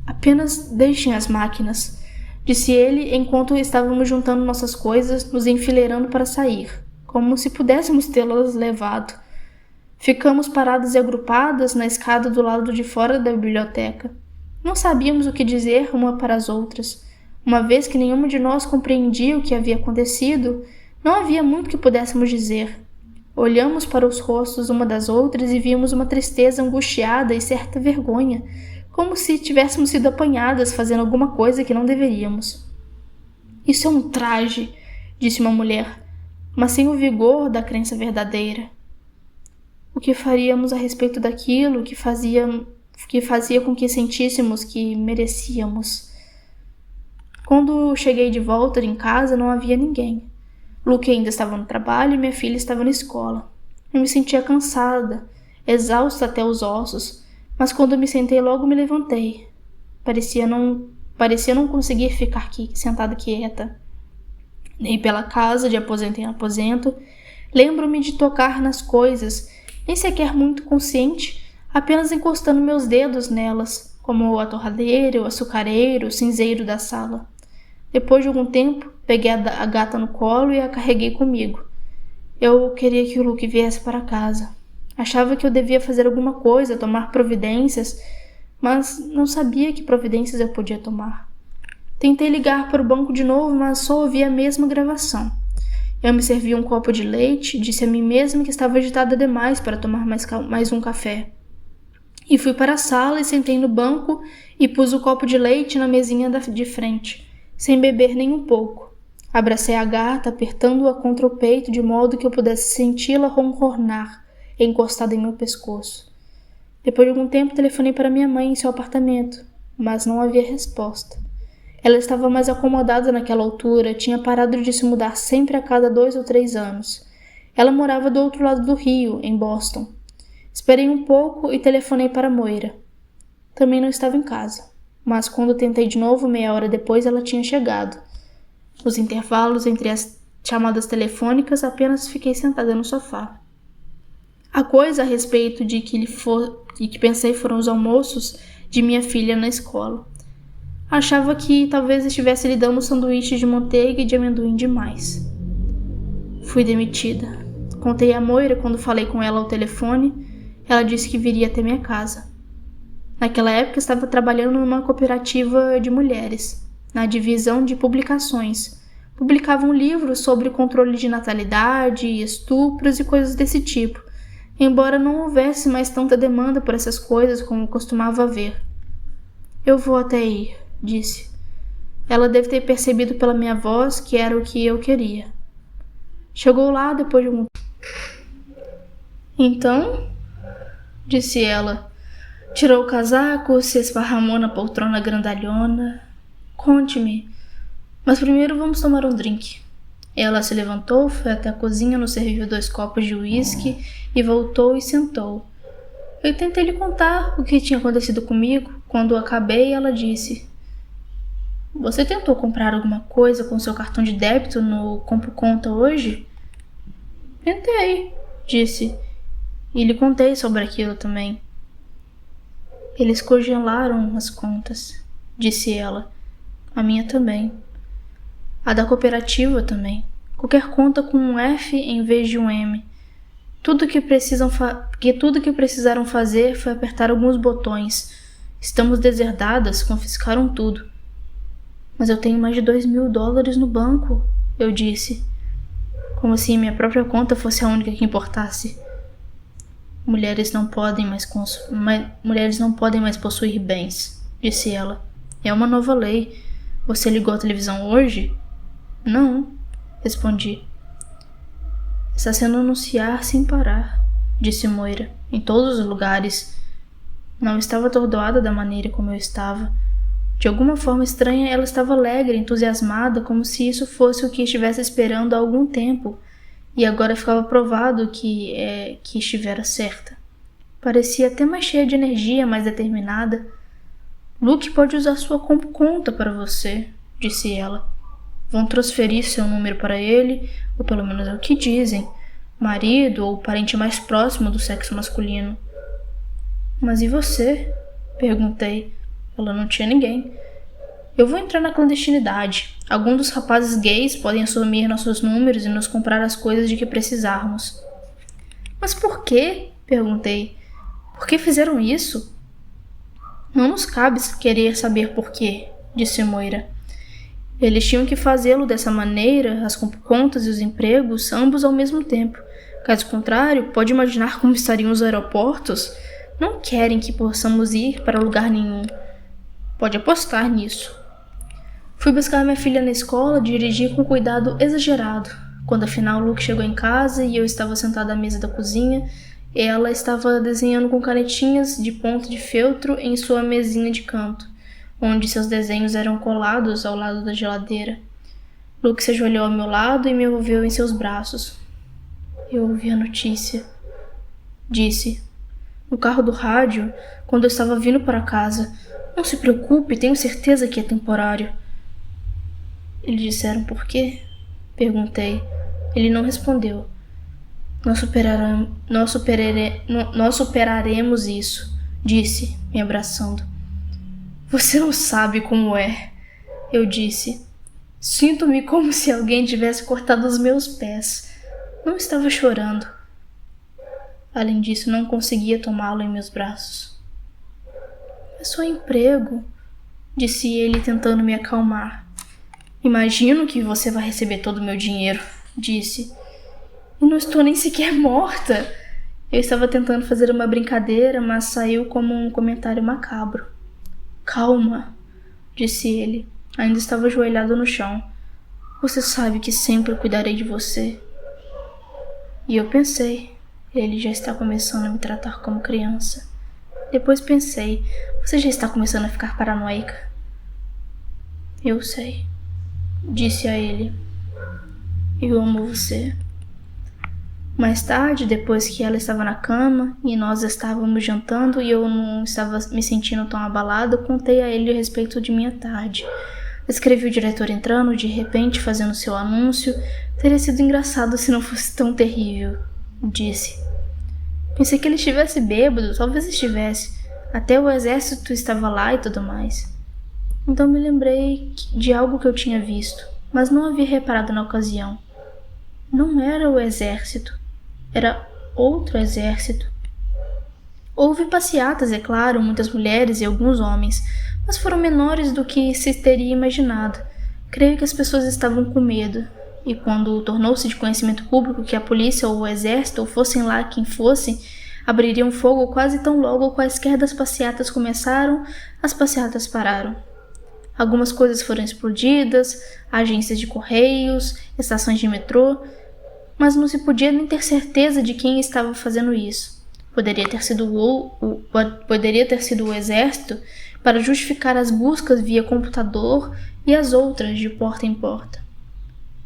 Apenas deixem as máquinas, disse ele enquanto estávamos juntando nossas coisas, nos enfileirando para sair, como se pudéssemos tê-las levado. Ficamos paradas e agrupadas na escada do lado de fora da biblioteca. Não sabíamos o que dizer uma para as outras. Uma vez que nenhuma de nós compreendia o que havia acontecido, não havia muito que pudéssemos dizer. Olhamos para os rostos uma das outras e vimos uma tristeza angustiada e certa vergonha, como se tivéssemos sido apanhadas fazendo alguma coisa que não deveríamos. Isso é um traje, disse uma mulher, mas sem o vigor da crença verdadeira. O que faríamos a respeito daquilo que fazia com que sentíssemos que merecíamos? Quando cheguei de volta em casa, não havia ninguém. Luke ainda estava no trabalho e minha filha estava na escola. Eu me sentia cansada, exausta até os ossos, mas quando me sentei logo me levantei. Parecia não conseguir ficar sentada quieta. Nem pela casa, de aposento em aposento. Lembro-me de tocar nas coisas, nem sequer muito consciente, apenas encostando meus dedos nelas, como a torradeira, o açucareiro, o cinzeiro da sala. Depois de algum tempo, peguei a gata no colo e a carreguei comigo. Eu queria que o Luke viesse para casa. Achava que eu devia fazer alguma coisa, tomar providências, mas não sabia que providências eu podia tomar. Tentei ligar para o banco de novo, mas só ouvi a mesma gravação. Eu me servi um copo de leite, disse a mim mesma que estava agitada demais para tomar mais um café. E fui para a sala e sentei no banco e pus o copo de leite na mesinha de frente, sem beber nem um pouco. Abracei a gata, apertando-a contra o peito de modo que eu pudesse senti-la ronronar, encostada em meu pescoço. Depois de algum tempo telefonei para minha mãe em seu apartamento, mas não havia resposta. Ela estava mais acomodada naquela altura, tinha parado de se mudar sempre a cada 2 ou 3 anos. Ela morava do outro lado do rio, em Boston. Esperei um pouco e telefonei para Moira. Também não estava em casa, mas quando tentei de novo, meia hora depois, ela tinha chegado. Nos intervalos entre as chamadas telefônicas, apenas fiquei sentada no sofá. A coisa a respeito de que pensei foram os almoços de minha filha na escola. Achava que talvez estivesse lhe dando sanduíches de manteiga e de amendoim demais. Fui demitida. Contei a Moira quando falei com ela ao telefone. Ela disse que viria até minha casa. Naquela época estava trabalhando numa cooperativa de mulheres, na divisão de publicações. Publicavam livros sobre controle de natalidade, estupros e coisas desse tipo, embora não houvesse mais tanta demanda por essas coisas como costumava haver. Eu vou até aí, disse. Ela deve ter percebido pela minha voz que era o que eu queria. Chegou lá depois de algum tempo. Então, disse ela, tirou o casaco, se esparramou na poltrona grandalhona. Conte-me, mas primeiro vamos tomar um drink. Ela se levantou, foi até a cozinha, nos serviu 2 copos de uísque e voltou e sentou. Eu tentei lhe contar o que tinha acontecido comigo. Quando acabei, ela disse: Você tentou comprar alguma coisa com seu cartão de débito no Compro Conta hoje? Tentei, disse, e lhe contei sobre aquilo também. Eles congelaram as contas, disse ela. A minha também. A da cooperativa também. Qualquer conta com um F em vez de um M. Tudo que precisaram fazer foi apertar alguns botões. Estamos deserdadas, confiscaram tudo. Mas eu tenho mais de $2.000 no banco, eu disse. Como se minha própria conta fosse a única que importasse. Mulheres não podem mais possuir bens, disse ela. É uma nova lei. Você ligou a televisão hoje? Não, respondi. Está sendo anunciar sem parar, disse Moira, em todos os lugares. Não estava atordoada da maneira como eu estava. De alguma forma estranha, ela estava alegre, entusiasmada, como se isso fosse o que estivesse esperando há algum tempo, e agora ficava provado que estivera certa. Parecia até mais cheia de energia, mais determinada. Luke pode usar sua conta para você, disse ela. Vão transferir seu número para ele, ou pelo menos é o que dizem, marido ou parente mais próximo do sexo masculino. Mas e você? Perguntei. Ela não tinha ninguém. Eu vou entrar na clandestinidade. Alguns dos rapazes gays podem assumir nossos números e nos comprar as coisas de que precisarmos. Mas por quê? Perguntei. Por que fizeram isso? Não nos cabe querer saber por quê, disse Moira. Eles tinham que fazê-lo dessa maneira, as contas e os empregos, ambos ao mesmo tempo. Caso contrário, pode imaginar como estariam os aeroportos? Não querem que possamos ir para lugar nenhum. Pode apostar nisso. Fui buscar minha filha na escola, dirigi com cuidado exagerado. Quando afinal Luke chegou em casa e eu estava sentada à mesa da cozinha, ela estava desenhando com canetinhas de ponta de feltro em sua mesinha de canto, onde seus desenhos eram colados ao lado da geladeira. Luke se ajoelhou ao meu lado e me envolveu em seus braços. Eu ouvi a notícia, disse. No carro do rádio, quando eu estava vindo para casa. Não se preocupe, tenho certeza que é temporário. Eles disseram por quê? Perguntei. Ele não respondeu. Nós superaremos isso, disse, me abraçando. Você não sabe como é, eu disse. Sinto-me como se alguém tivesse cortado os meus pés. Não estava chorando. Além disso, não conseguia tomá-lo em meus braços. É só emprego, disse ele tentando me acalmar. Imagino que você vai receber todo o meu dinheiro, disse. E não estou nem sequer morta. Eu estava tentando fazer uma brincadeira, mas saiu como um comentário macabro. Calma, disse ele. Ainda estava ajoelhado no chão. Você sabe que sempre cuidarei de você. E eu pensei, ele já está começando a me tratar como criança. Depois pensei, você já está começando a ficar paranoica. Eu sei, disse a ele. Eu amo você. Mais tarde, depois que ela estava na cama e nós estávamos jantando e eu não estava me sentindo tão abalado, contei a ele a respeito de minha tarde. Escrevi o diretor entrando, de repente, fazendo seu anúncio. Teria sido engraçado se não fosse tão terrível, disse. Pensei que ele estivesse bêbado, talvez estivesse. Até o exército estava lá e tudo mais. Então me lembrei de algo que eu tinha visto, mas não havia reparado na ocasião. Não era o exército. Era outro exército. Houve passeatas, é claro, muitas mulheres e alguns homens, mas foram menores do que se teria imaginado. Creio que as pessoas estavam com medo, e quando tornou-se de conhecimento público que a polícia ou o exército, ou fossem lá quem fossem, abririam fogo quase tão logo quaisquer das passeatas começaram, as passeatas pararam. Algumas coisas foram explodidas, agências de correios, estações de metrô, mas não se podia nem ter certeza de quem estava fazendo isso. Poderia ter sido o exército para justificar as buscas via computador e as outras de porta em porta.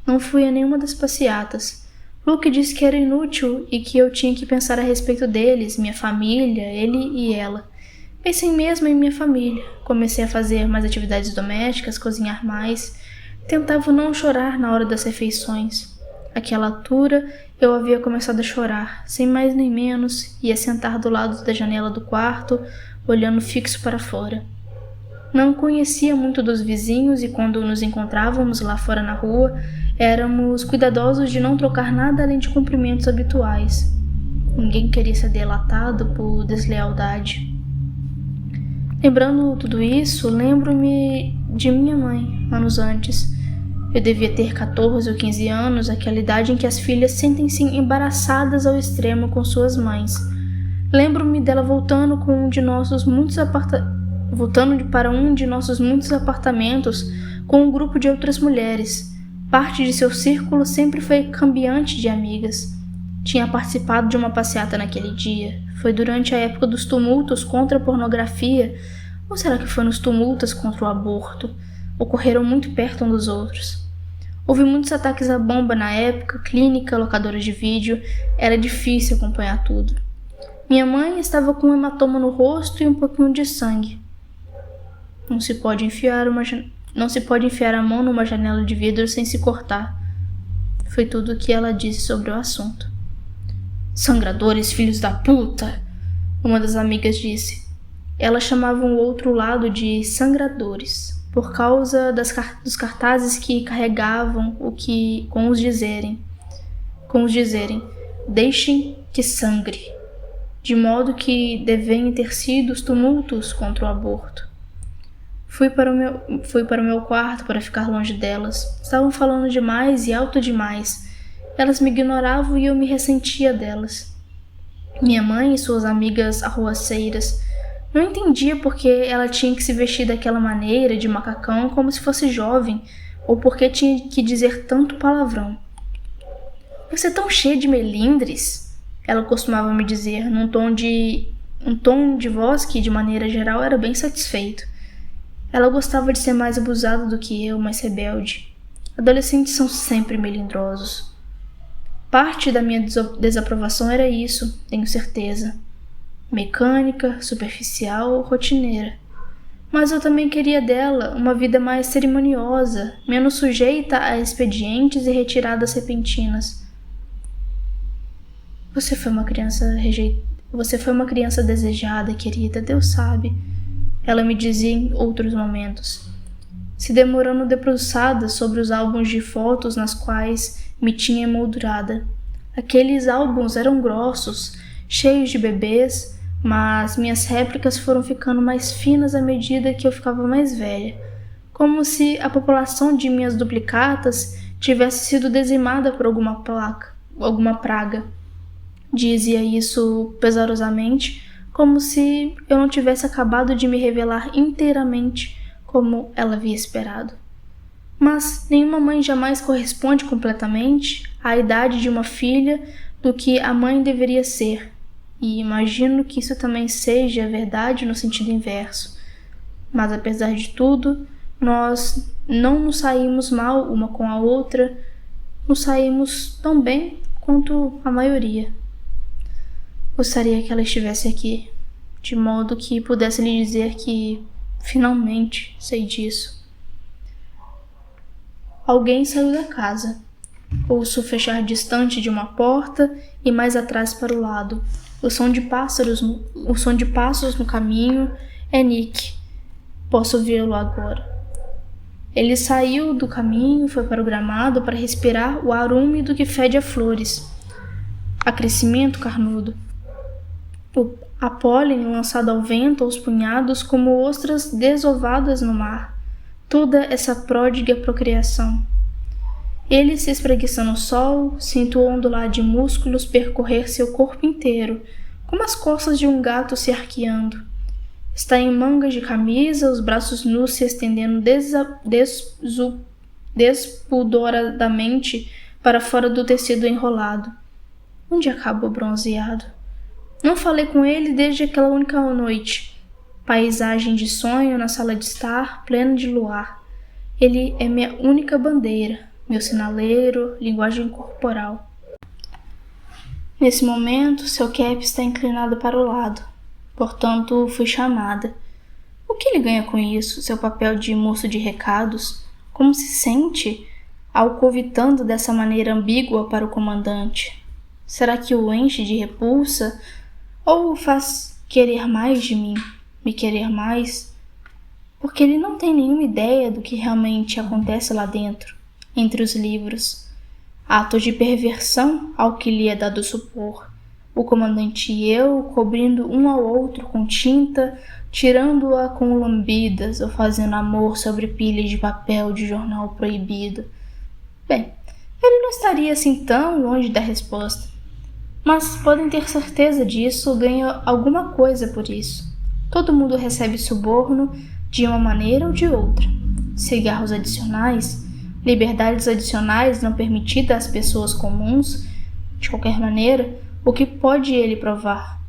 Não fui a nenhuma das passeatas. Luke disse que era inútil e que eu tinha que pensar a respeito deles, minha família, ele e ela. Pensei mesmo em minha família. Comecei a fazer mais atividades domésticas, cozinhar mais. Tentava não chorar na hora das refeições. Àquela altura, eu havia começado a chorar, sem mais nem menos, ia sentar do lado da janela do quarto, olhando fixo para fora. Não conhecia muito dos vizinhos e quando nos encontrávamos lá fora na rua, éramos cuidadosos de não trocar nada além de cumprimentos habituais. Ninguém queria ser delatado por deslealdade. Lembrando tudo isso, lembro-me de minha mãe, anos antes. Eu devia ter 14 ou 15 anos, aquela idade em que as filhas sentem-se embaraçadas ao extremo com suas mães. Lembro-me dela voltando para um de nossos muitos apartamentos com um grupo de outras mulheres. Parte de seu círculo sempre foi cambiante de amigas. Tinha participado de uma passeata naquele dia. Foi durante a época dos tumultos contra a pornografia, ou será que foi nos tumultos contra o aborto? Ocorreram muito perto um dos outros. Houve muitos ataques à bomba na época, clínica, locadoras de vídeo, era difícil acompanhar tudo. Minha mãe estava com um hematoma no rosto e um pouquinho de sangue. Não se pode enfiar a mão numa janela de vidro sem se cortar. Foi tudo o que ela disse sobre o assunto. Sangradores, filhos da puta! Uma das amigas disse. Ela chamava o outro lado de sangradores, por causa dos cartazes que carregavam com os dizerem, deixem que sangre, de modo que devem ter sido os tumultos contra o aborto. Fui para o meu quarto para ficar longe delas. Estavam falando demais e alto demais. Elas me ignoravam e eu me ressentia delas. Minha mãe e suas amigas arruaceiras. Não entendia por que ela tinha que se vestir daquela maneira, de macacão, como se fosse jovem, ou por que tinha que dizer tanto palavrão. Você é tão cheia de melindres, ela costumava me dizer, num tom de voz que, de maneira geral, era bem satisfeito. Ela gostava de ser mais abusada do que eu, mais rebelde. Adolescentes são sempre melindrosos. Parte da minha desaprovação era isso, tenho certeza. Mecânica, superficial, rotineira. Mas eu também queria dela uma vida mais cerimoniosa, menos sujeita a expedientes e retiradas repentinas. Você foi uma criança desejada, querida, Deus sabe. Ela me dizia em outros momentos, se demorando debruçada sobre os álbuns de fotos nas quais me tinha emoldurada. Aqueles álbuns eram grossos, cheios de bebês, mas minhas réplicas foram ficando mais finas à medida que eu ficava mais velha, como se a população de minhas duplicatas tivesse sido dizimada por alguma praga. Dizia isso pesarosamente, como se eu não tivesse acabado de me revelar inteiramente como ela havia esperado. Mas nenhuma mãe jamais corresponde completamente à idade de uma filha do que a mãe deveria ser, e imagino que isso também seja verdade no sentido inverso. Mas apesar de tudo, nós não nos saímos mal uma com a outra, nos saímos tão bem quanto a maioria. Gostaria que ela estivesse aqui, de modo que pudesse lhe dizer que, finalmente, sei disso. Alguém saiu da casa. Ouço fechar distante de uma porta e mais atrás para o lado. O som de passos no caminho é Nick. Posso vê-lo agora. Ele saiu do caminho, foi para o gramado para respirar o ar úmido que fede a flores. A crescimento carnudo. A pólen lançada ao vento aos punhados como ostras desovadas no mar. Toda essa pródiga procriação. Ele se espreguiça no sol, sinto o ondular de músculos percorrer seu corpo inteiro, como as costas de um gato se arqueando. Está em mangas de camisa, os braços nus se estendendo despudoradamente para fora do tecido enrolado. Onde acaba o bronzeado? Não falei com ele desde aquela única noite. Paisagem de sonho na sala de estar, plena de luar. Ele é minha única bandeira, meu sinaleiro, linguagem corporal. Nesse momento, seu cap está inclinado para o lado. Portanto, fui chamada. O que ele ganha com isso, seu papel de moço de recados? Como se sente alcovitando dessa maneira ambígua para o comandante? Será que o enche de repulsa ou o faz querer mais de mim, me querer mais? Porque ele não tem nenhuma ideia do que realmente acontece lá dentro, entre os livros. Atos de perversão ao que lhe é dado supor. O comandante e eu cobrindo um ao outro com tinta, tirando-a com lambidas ou fazendo amor sobre pilhas de papel de jornal proibido. Bem, ele não estaria assim tão longe da resposta. Mas podem ter certeza disso, ganha alguma coisa por isso. Todo mundo recebe suborno de uma maneira ou de outra. Cigarros adicionais, liberdades adicionais não permitidas às pessoas comuns, de qualquer maneira, o que pode ele provar?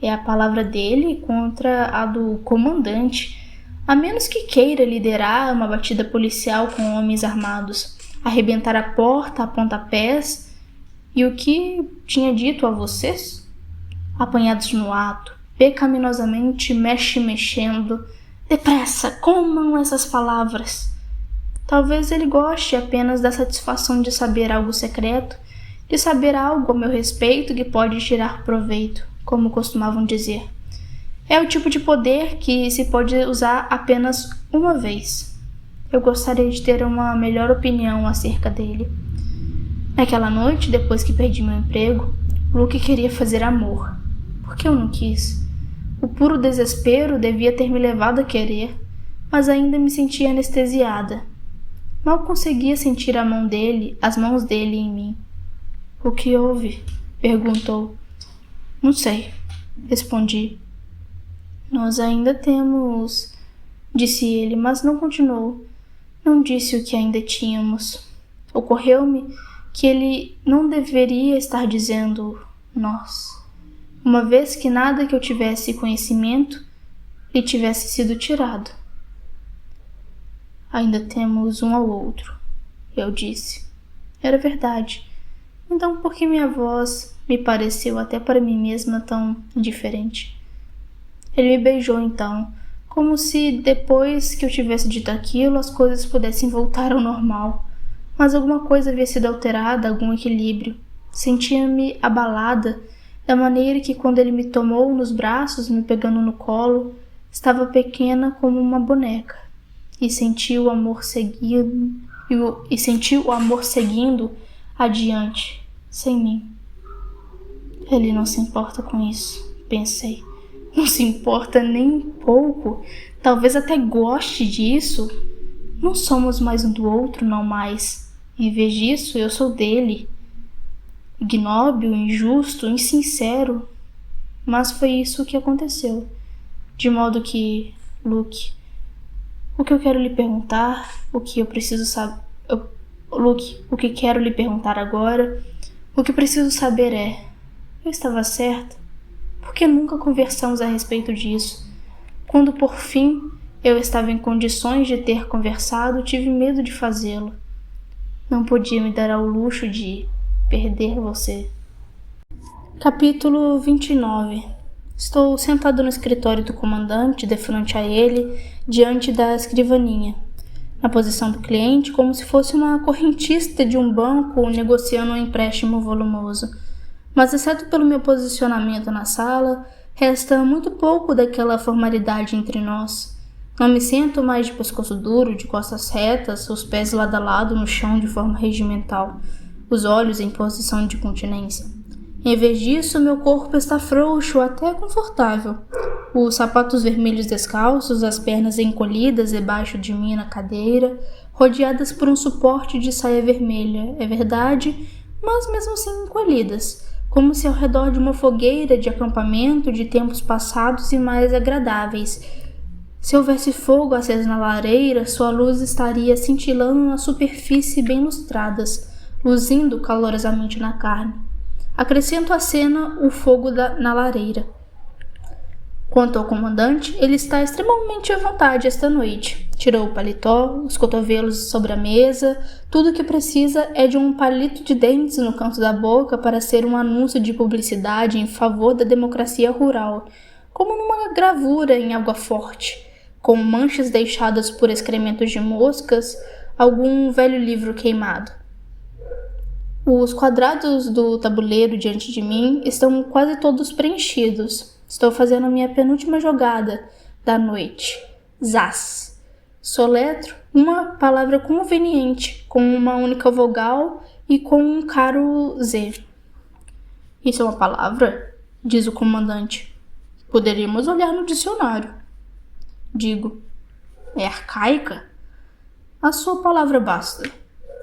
É a palavra dele contra a do comandante, a menos que queira liderar uma batida policial com homens armados, arrebentar a porta a pontapés. E o que tinha dito a vocês? Apanhados no ato, pecaminosamente mexendo. Depressa, comam essas palavras. Talvez ele goste apenas da satisfação de saber algo secreto, de saber algo a meu respeito que pode tirar proveito, como costumavam dizer. É o tipo de poder que se pode usar apenas uma vez. Eu gostaria de ter uma melhor opinião acerca dele. Naquela noite, depois que perdi meu emprego, Luke queria fazer amor. Por que eu não quis? O puro desespero devia ter me levado a querer, mas ainda me sentia anestesiada. Mal conseguia sentir as mãos dele em mim. O que houve? Perguntou. Não sei, respondi. Nós ainda temos, disse ele, mas não continuou. Não disse o que ainda tínhamos. Ocorreu-me que ele não deveria estar dizendo nós, uma vez que nada que eu tivesse conhecimento lhe tivesse sido tirado. Ainda temos um ao outro, eu disse. Era verdade. Então por que minha voz me pareceu até para mim mesma tão indiferente? Ele me beijou então, como se depois que eu tivesse dito aquilo as coisas pudessem voltar ao normal. Mas alguma coisa havia sido alterada, algum equilíbrio. Sentia-me abalada, da maneira que quando ele me tomou nos braços, me pegando no colo, estava pequena como uma boneca, e senti o amor seguindo adiante, sem mim. Ele não se importa com isso, pensei. Não se importa nem um pouco, talvez até goste disso. Não somos mais um do outro, não mais. Em vez disso, eu sou dele. Ignóbil, injusto, insincero. Mas foi isso que aconteceu. De modo que, Luke, o que eu quero lhe perguntar, o que eu preciso saber... Luke, o que quero lhe perguntar agora, o que preciso saber é... Eu estava certa? Por que nunca conversamos a respeito disso? Quando, por fim, eu estava em condições de ter conversado, tive medo de fazê-lo. Não podia me dar ao luxo de perder você. Capítulo 29. Estou sentado no escritório do comandante, defronte a ele, diante da escrivaninha, na posição do cliente, como se fosse uma correntista de um banco negociando um empréstimo volumoso. Mas, exceto pelo meu posicionamento na sala, resta muito pouco daquela formalidade entre nós. Não me sento mais de pescoço duro, de costas retas, os pés lado a lado no chão de forma regimental, os olhos em posição de continência. Em vez disso, meu corpo está frouxo, até confortável. Os sapatos vermelhos descalços, as pernas encolhidas debaixo de mim na cadeira, rodeadas por um suporte de saia vermelha, é verdade, mas mesmo assim encolhidas, como se ao redor de uma fogueira de acampamento de tempos passados e mais agradáveis. Se houvesse fogo aceso na lareira, sua luz estaria cintilando na superfície bem lustradas, luzindo calorosamente na carne. Acrescento à cena o fogo na lareira. Quanto ao comandante, ele está extremamente à vontade esta noite. Tirou o paletó, os cotovelos sobre a mesa. Tudo o que precisa é de um palito de dentes no canto da boca para ser um anúncio de publicidade em favor da democracia rural, como numa gravura em água forte, com manchas deixadas por excrementos de moscas, algum velho livro queimado. Os quadrados do tabuleiro diante de mim estão quase todos preenchidos. Estou fazendo a minha penúltima jogada da noite. Zaz. Soletro, uma palavra conveniente, com uma única vogal e com um caro Z. Isso é uma palavra? Diz o comandante. Poderíamos olhar no dicionário. Digo. É arcaica? A sua palavra basta.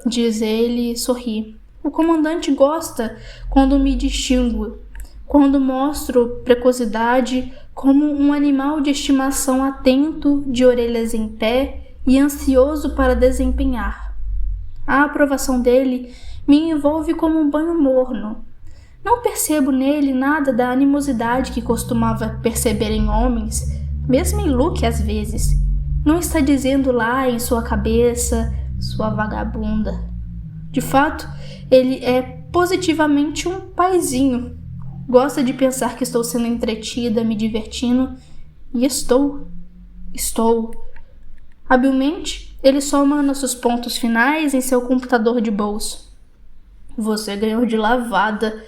Diz ele e sorri. O comandante gosta quando me distingo, quando mostro precocidade como um animal de estimação atento, de orelhas em pé e ansioso para desempenhar. A aprovação dele me envolve como um banho morno. Não percebo nele nada da animosidade que costumava perceber em homens, mesmo em Luke às vezes. Não está dizendo lá em sua cabeça, sua vagabunda. De fato, ele é positivamente um paizinho. Gosta de pensar que estou sendo entretida, me divertindo, e estou. Habilmente, ele soma nossos pontos finais em seu computador de bolso. Você ganhou de lavada,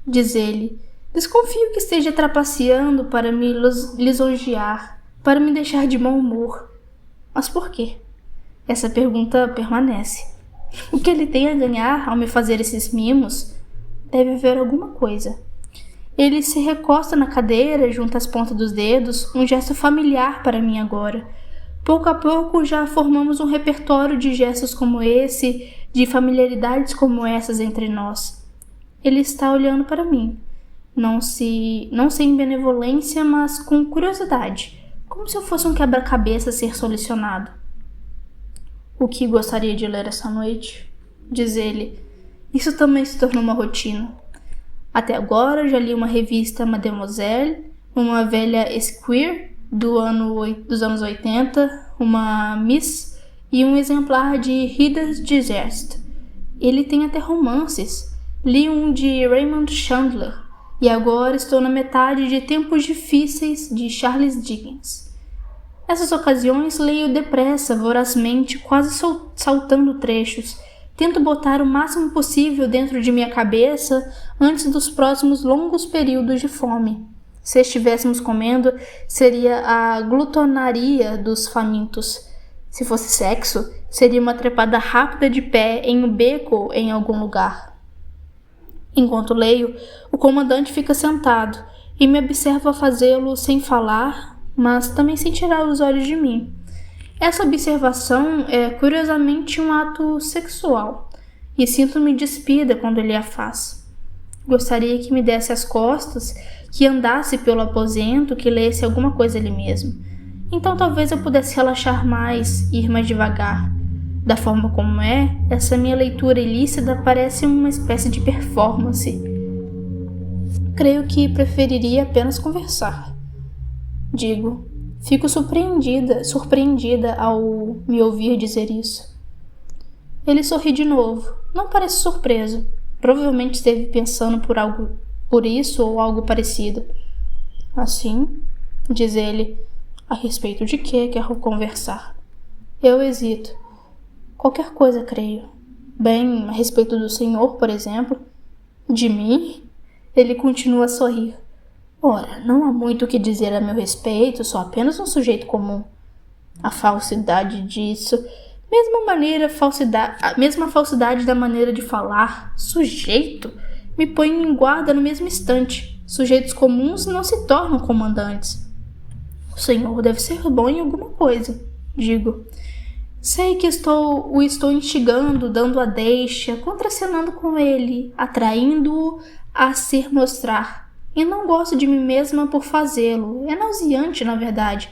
diz ele. Desconfio que esteja trapaceando para me lisonjear, para me deixar de mau humor. Mas por quê? Essa pergunta permanece. O que ele tem a ganhar ao me fazer esses mimos? Deve haver alguma coisa. Ele se recosta na cadeira, junta as pontas dos dedos, um gesto familiar para mim agora. Pouco a pouco já formamos um repertório de gestos como esse, de familiaridades como essas entre nós. Ele está olhando para mim, não sem benevolência, mas com curiosidade, como se eu fosse um quebra-cabeça a ser solucionado. O que gostaria de ler essa noite? Diz ele. Isso também se tornou uma rotina. Até agora já li uma revista Mademoiselle, uma velha Esquire dos anos 80, uma Miss e um exemplar de Reader's Digest. Ele tem até romances. Li um de Raymond Chandler e agora estou na metade de Tempos Difíceis de Charles Dickens. Nessas ocasiões leio depressa, vorazmente, quase saltando trechos. Tento botar o máximo possível dentro de minha cabeça antes dos próximos longos períodos de fome. Se estivéssemos comendo, seria a glutonaria dos famintos. Se fosse sexo, seria uma trepada rápida de pé em um beco em algum lugar. Enquanto leio, o comandante fica sentado e me observa fazê-lo sem falar, mas também sem tirar os olhos de mim. Essa observação é curiosamente um ato sexual, e sinto-me despida quando ele a faz. Gostaria que me desse as costas, que andasse pelo aposento, que lesse alguma coisa ali mesmo. Então talvez eu pudesse relaxar mais, ir mais devagar. Da forma como essa minha leitura ilícita parece uma espécie de performance. Creio que preferiria apenas conversar. Digo. Fico surpreendida ao me ouvir dizer isso. Ele sorri de novo. Não parece surpreso. Provavelmente esteve pensando por isso ou algo parecido. Assim, diz ele, a respeito de que quer conversar? Eu hesito. Qualquer coisa, creio. Bem, a respeito do senhor, por exemplo. De mim? Ele continua a sorrir. Ora, não há muito o que dizer a meu respeito, sou apenas um sujeito comum. A falsidade disso, a mesma falsidade da maneira de falar, sujeito, me põe em guarda no mesmo instante. Sujeitos comuns não se tornam comandantes. O senhor deve ser bom em alguma coisa, digo. Sei que o estou instigando, dando a deixa, contracenando com ele, atraindo-o a se mostrar. E não gosto de mim mesma por fazê-lo. É nauseante, na verdade.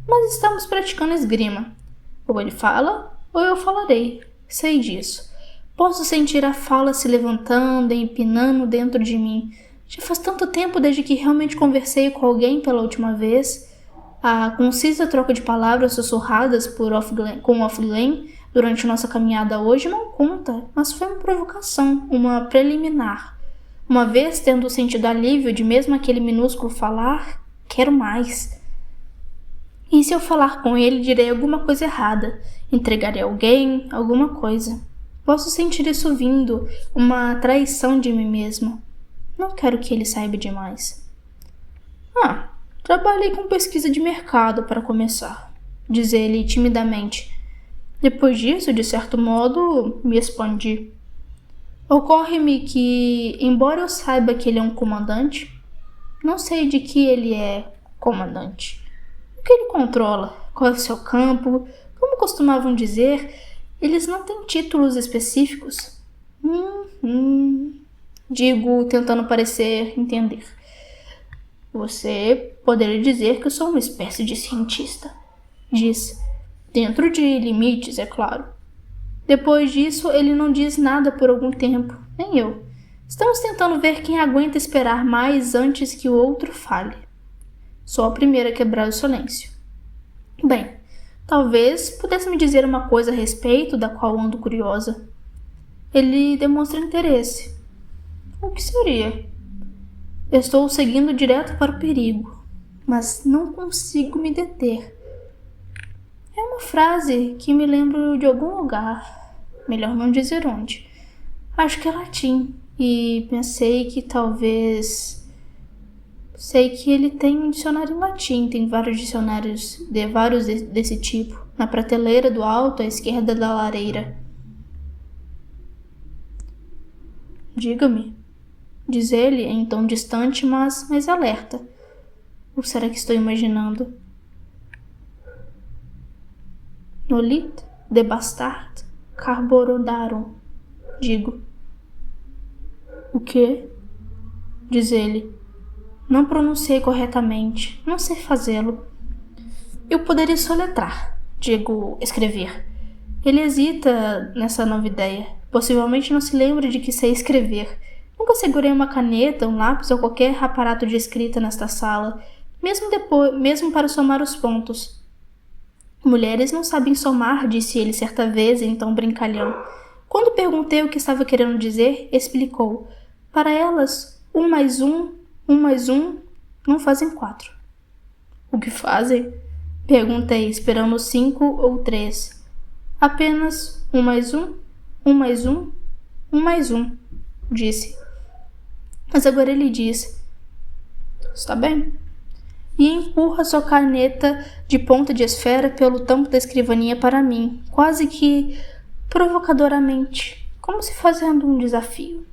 Mas estamos praticando esgrima. Ou ele fala, ou eu falarei. Sei disso. Posso sentir a fala se levantando e empinando dentro de mim. Já faz tanto tempo desde que realmente conversei com alguém pela última vez. A concisa troca de palavras sussurradas com Offglen durante nossa caminhada hoje não conta, mas foi uma provocação, uma preliminar. Uma vez tendo sentido alívio de mesmo aquele minúsculo falar, quero mais. E se eu falar com ele, direi alguma coisa errada, entregarei alguém, alguma coisa. Posso sentir isso vindo, uma traição de mim mesma. Não quero que ele saiba demais. Trabalhei com pesquisa de mercado para começar, diz ele timidamente. Depois disso, de certo modo, me expandi. Ocorre-me que, embora eu saiba que ele é um comandante, não sei de que ele é comandante. O que ele controla? Qual é o seu campo? Como costumavam dizer, eles não têm títulos específicos. Digo, tentando parecer entender. Você poderia dizer que eu sou uma espécie de cientista, diz. Dentro de limites, é claro. Depois disso, ele não diz nada por algum tempo, nem eu. Estamos tentando ver quem aguenta esperar mais antes que o outro fale. Sou a primeira a quebrar o silêncio. Bem, talvez pudesse me dizer uma coisa a respeito da qual ando curiosa. Ele demonstra interesse. O que seria? Estou seguindo direto para o perigo, mas não consigo me deter. É uma frase que me lembro de algum lugar, melhor não dizer onde. Acho que é latim, e pensei que talvez... Sei que ele tem um dicionário em latim, tem vários dicionários desse tipo, na prateleira do alto à esquerda da lareira. Diga-me, diz ele em tom distante, mas mais alerta. Ou será que estou imaginando? Nolit de bastard carborondarum, digo. O quê? Diz ele. Não pronunciei corretamente, não sei fazê-lo. Eu poderia soletrar, digo, escrever. Ele hesita nessa nova ideia. Possivelmente não se lembra de que sei escrever. Nunca segurei uma caneta, um lápis ou qualquer aparato de escrita nesta sala, mesmo para somar os pontos. Mulheres não sabem somar, disse ele certa vez em tom brincalhão. Quando perguntei o que estava querendo dizer, explicou. Para elas, 1 mais 1 não fazem 4. O que fazem? Perguntei, esperando 5 ou 3. Apenas 1 mais 1, 1 mais 1, 1 mais 1, disse. Mas agora ele diz, está bem. E empurra sua caneta de ponta de esfera pelo tampo da escrivaninha para mim, quase que provocadoramente, como se fazendo um desafio.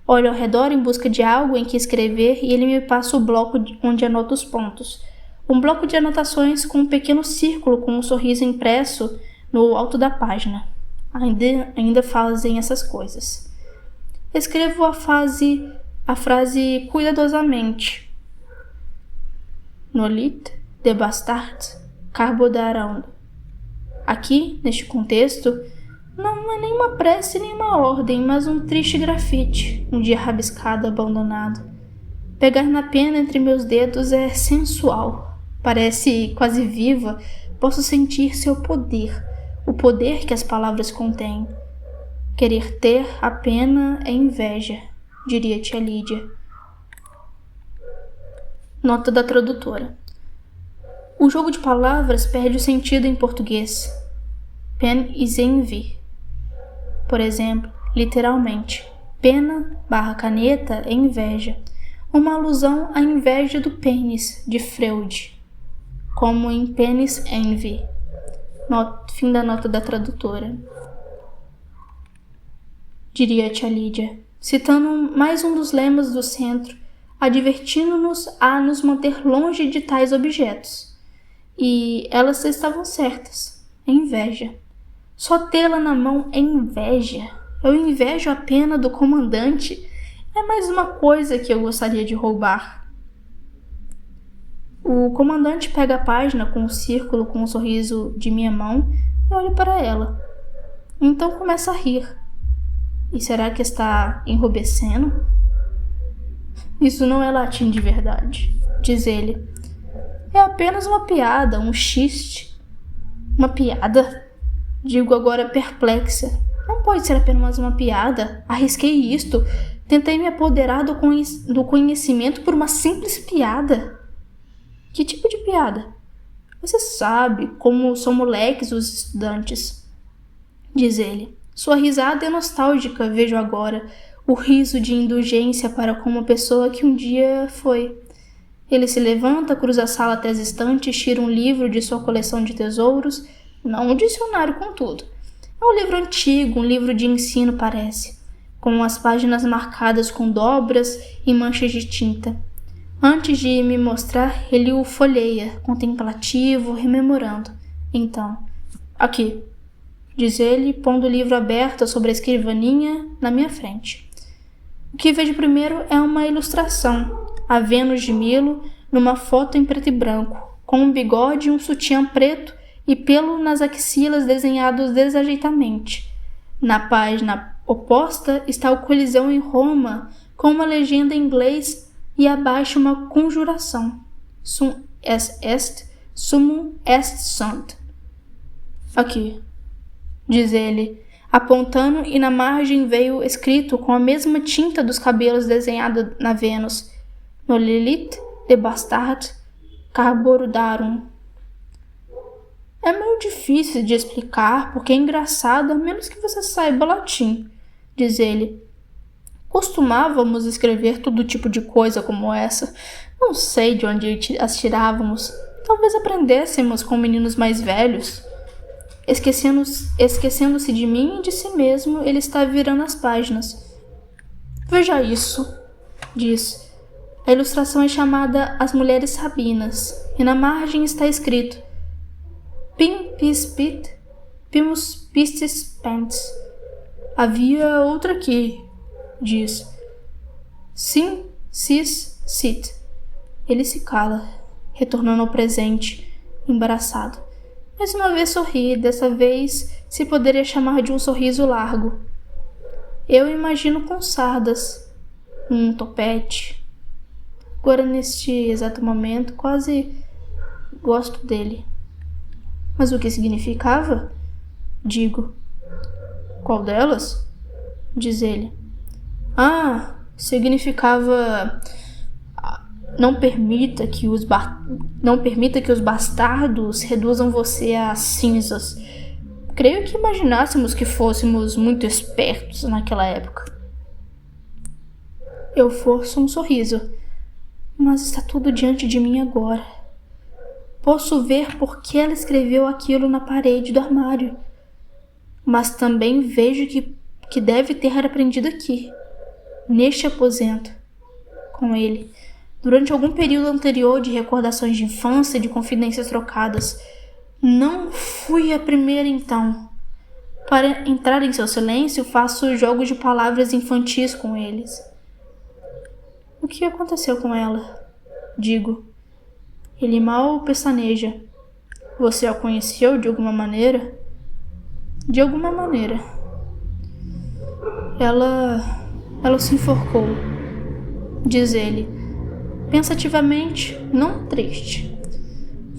Olho ao redor em busca de algo em que escrever e ele me passa o bloco onde anoto os pontos. Um bloco de anotações com um pequeno círculo com um sorriso impresso no alto da página. Ainda fazem essas coisas. Escrevo a frase cuidadosamente. Nolit de bastard carbodarão. Aqui, neste contexto, não é nem uma prece nem uma ordem, mas um triste grafite, um dia rabiscado, abandonado. Pegar na pena entre meus dedos é sensual, parece quase viva, posso sentir seu poder, o poder que as palavras contêm. Querer ter a pena é inveja, diria tia Lídia. Nota da tradutora. O jogo de palavras perde o sentido em português. Pen is envy. Por exemplo, literalmente, pena/caneta é inveja, uma alusão à inveja do pênis de Freud, como em penis envy. Fim da nota da tradutora. Diria a tia Lídia, citando mais um dos lemas do centro, advertindo-nos a nos manter longe de tais objetos. E elas estavam certas, é inveja. Só tê-la na mão é inveja. Eu invejo a pena do comandante. É mais uma coisa que eu gostaria de roubar. O comandante pega a página com um círculo com um sorriso de minha mão e olha para ela. Então começa a rir. E será que está enrubescendo? Isso não é latim de verdade, diz ele. É apenas uma piada, um xiste. Uma piada? Digo agora perplexa. Não pode ser apenas uma piada. Arrisquei isto. Tentei me apoderar do conhecimento por uma simples piada. Que tipo de piada? Você sabe como são moleques os estudantes, diz ele. Sua risada é nostálgica, vejo agora. O riso de indulgência para com uma pessoa que um dia foi. Ele se levanta, cruza a sala até as estantes, tira um livro de sua coleção de tesouros. Não um dicionário, contudo. É um livro antigo, um livro de ensino, parece, com as páginas marcadas com dobras e manchas de tinta. Antes de me mostrar, ele o folheia, contemplativo, rememorando. Então, aqui, diz ele, pondo o livro aberto sobre a escrivaninha na minha frente. O que vejo primeiro é uma ilustração, a Vênus de Milo, numa foto em preto e branco, com um bigode e um sutiã preto e pelo nas axilas desenhados desajeitamente. Na página oposta está o Coliseu em Roma, com uma legenda em inglês e abaixo uma conjuração. Sum est, summum est sunt. Aqui, diz ele, apontando, e na margem veio escrito com a mesma tinta dos cabelos desenhado na Vênus: Nollit de bastard carborudarum. É meio difícil de explicar porque é engraçado, a menos que você saiba latim, diz ele. Costumávamos escrever todo tipo de coisa como essa. Não sei de onde as tirávamos. Talvez aprendêssemos com meninos mais velhos. Esquecendo-se de mim e de si mesmo, ele está virando as páginas. Veja isso, diz. A ilustração é chamada As Mulheres Sabinas, e na margem está escrito Pim pis pit, pimus pistis pants. Havia outra aqui, diz. Sim, sis, sit. Ele se cala, retornando ao presente, embaraçado. Mais uma vez sorri, dessa vez se poderia chamar de um sorriso largo. Eu imagino com sardas, um topete. Agora, neste exato momento, quase gosto dele. Mas o que significava? Digo. Qual delas? Diz ele. Significava não permita que os bastardos reduzam você a cinzas. Creio que imaginássemos que fôssemos muito espertos naquela época. Eu forço um sorriso, mas está tudo diante de mim agora. Posso ver por que ela escreveu aquilo na parede do armário, mas também vejo que deve ter aprendido aqui, neste aposento, com ele, durante algum período anterior de recordações de infância e de confidências trocadas. Não fui a primeira, então. Para entrar em seu silêncio, faço jogos de palavras infantis com eles. O que aconteceu com ela? Digo. Ele mal pestaneja. Você a conheceu de alguma maneira? De alguma maneira. Ela se enforcou, diz ele, pensativamente, não triste.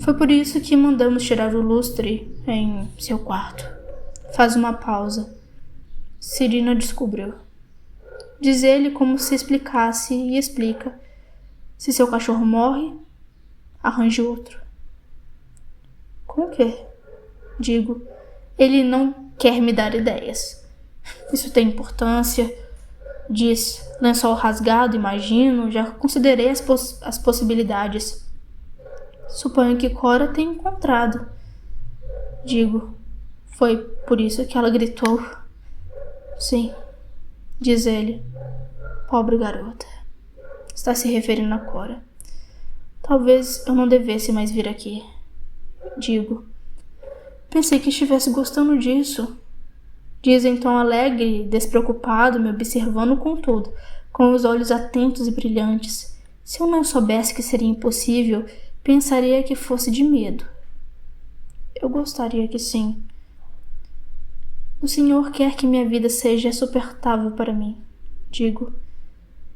Foi por isso que mandamos tirar o lustre em seu quarto. Faz uma pausa. Cirina descobriu. Diz ele como se explicasse e explica. Se seu cachorro morre, arranje outro. Com o quê? Digo. Ele não quer me dar ideias. Isso tem importância. Diz, lençol rasgado, imagino. Já considerei as possibilidades. Suponho que Cora tenha encontrado. Digo. Foi por isso que ela gritou. Sim, diz ele. Pobre garota. Está se referindo a Cora. Talvez eu não devesse mais vir aqui. Digo. Pensei que estivesse gostando disso. Diz em tom alegre, despreocupado, me observando com tudo, com os olhos atentos e brilhantes. Se eu não soubesse que seria impossível, pensaria que fosse de medo. Eu gostaria que sim. O Senhor quer que minha vida seja suportável para mim. Digo.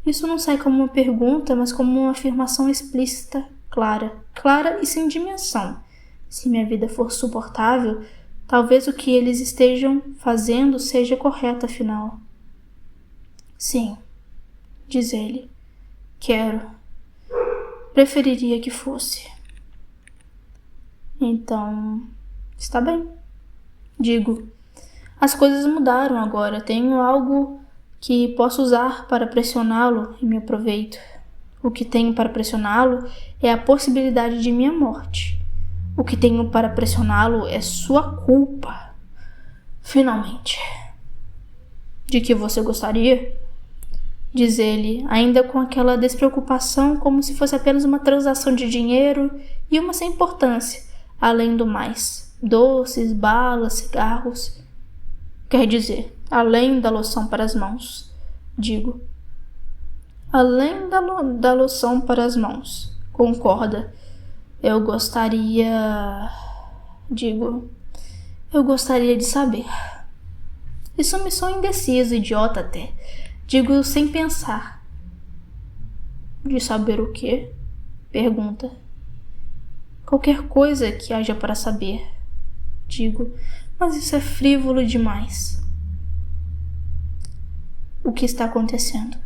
Isso não sai como uma pergunta, mas como uma afirmação explícita, clara, clara e sem dimensão. Se minha vida for suportável, talvez o que eles estejam fazendo seja correto afinal. Sim, diz ele. Quero. Preferiria que fosse. Então, está bem. Digo. As coisas mudaram agora. Tenho algo que posso usar para pressioná-lo e me aproveito. O que tenho para pressioná-lo é a possibilidade de minha morte. O que tenho para pressioná-lo é sua culpa. Finalmente. De que você gostaria? Diz ele, ainda com aquela despreocupação, como se fosse apenas uma transação de dinheiro e uma sem importância, além do mais. Doces, balas, cigarros. Quer dizer, além da loção para as mãos. Digo. Além da loção para as mãos. Concorda. Eu gostaria de saber. Isso me soa indeciso, idiota até. Digo sem pensar. De saber o quê? Pergunta. Qualquer coisa que haja para saber. Digo, mas isso é frívolo demais. O que está acontecendo?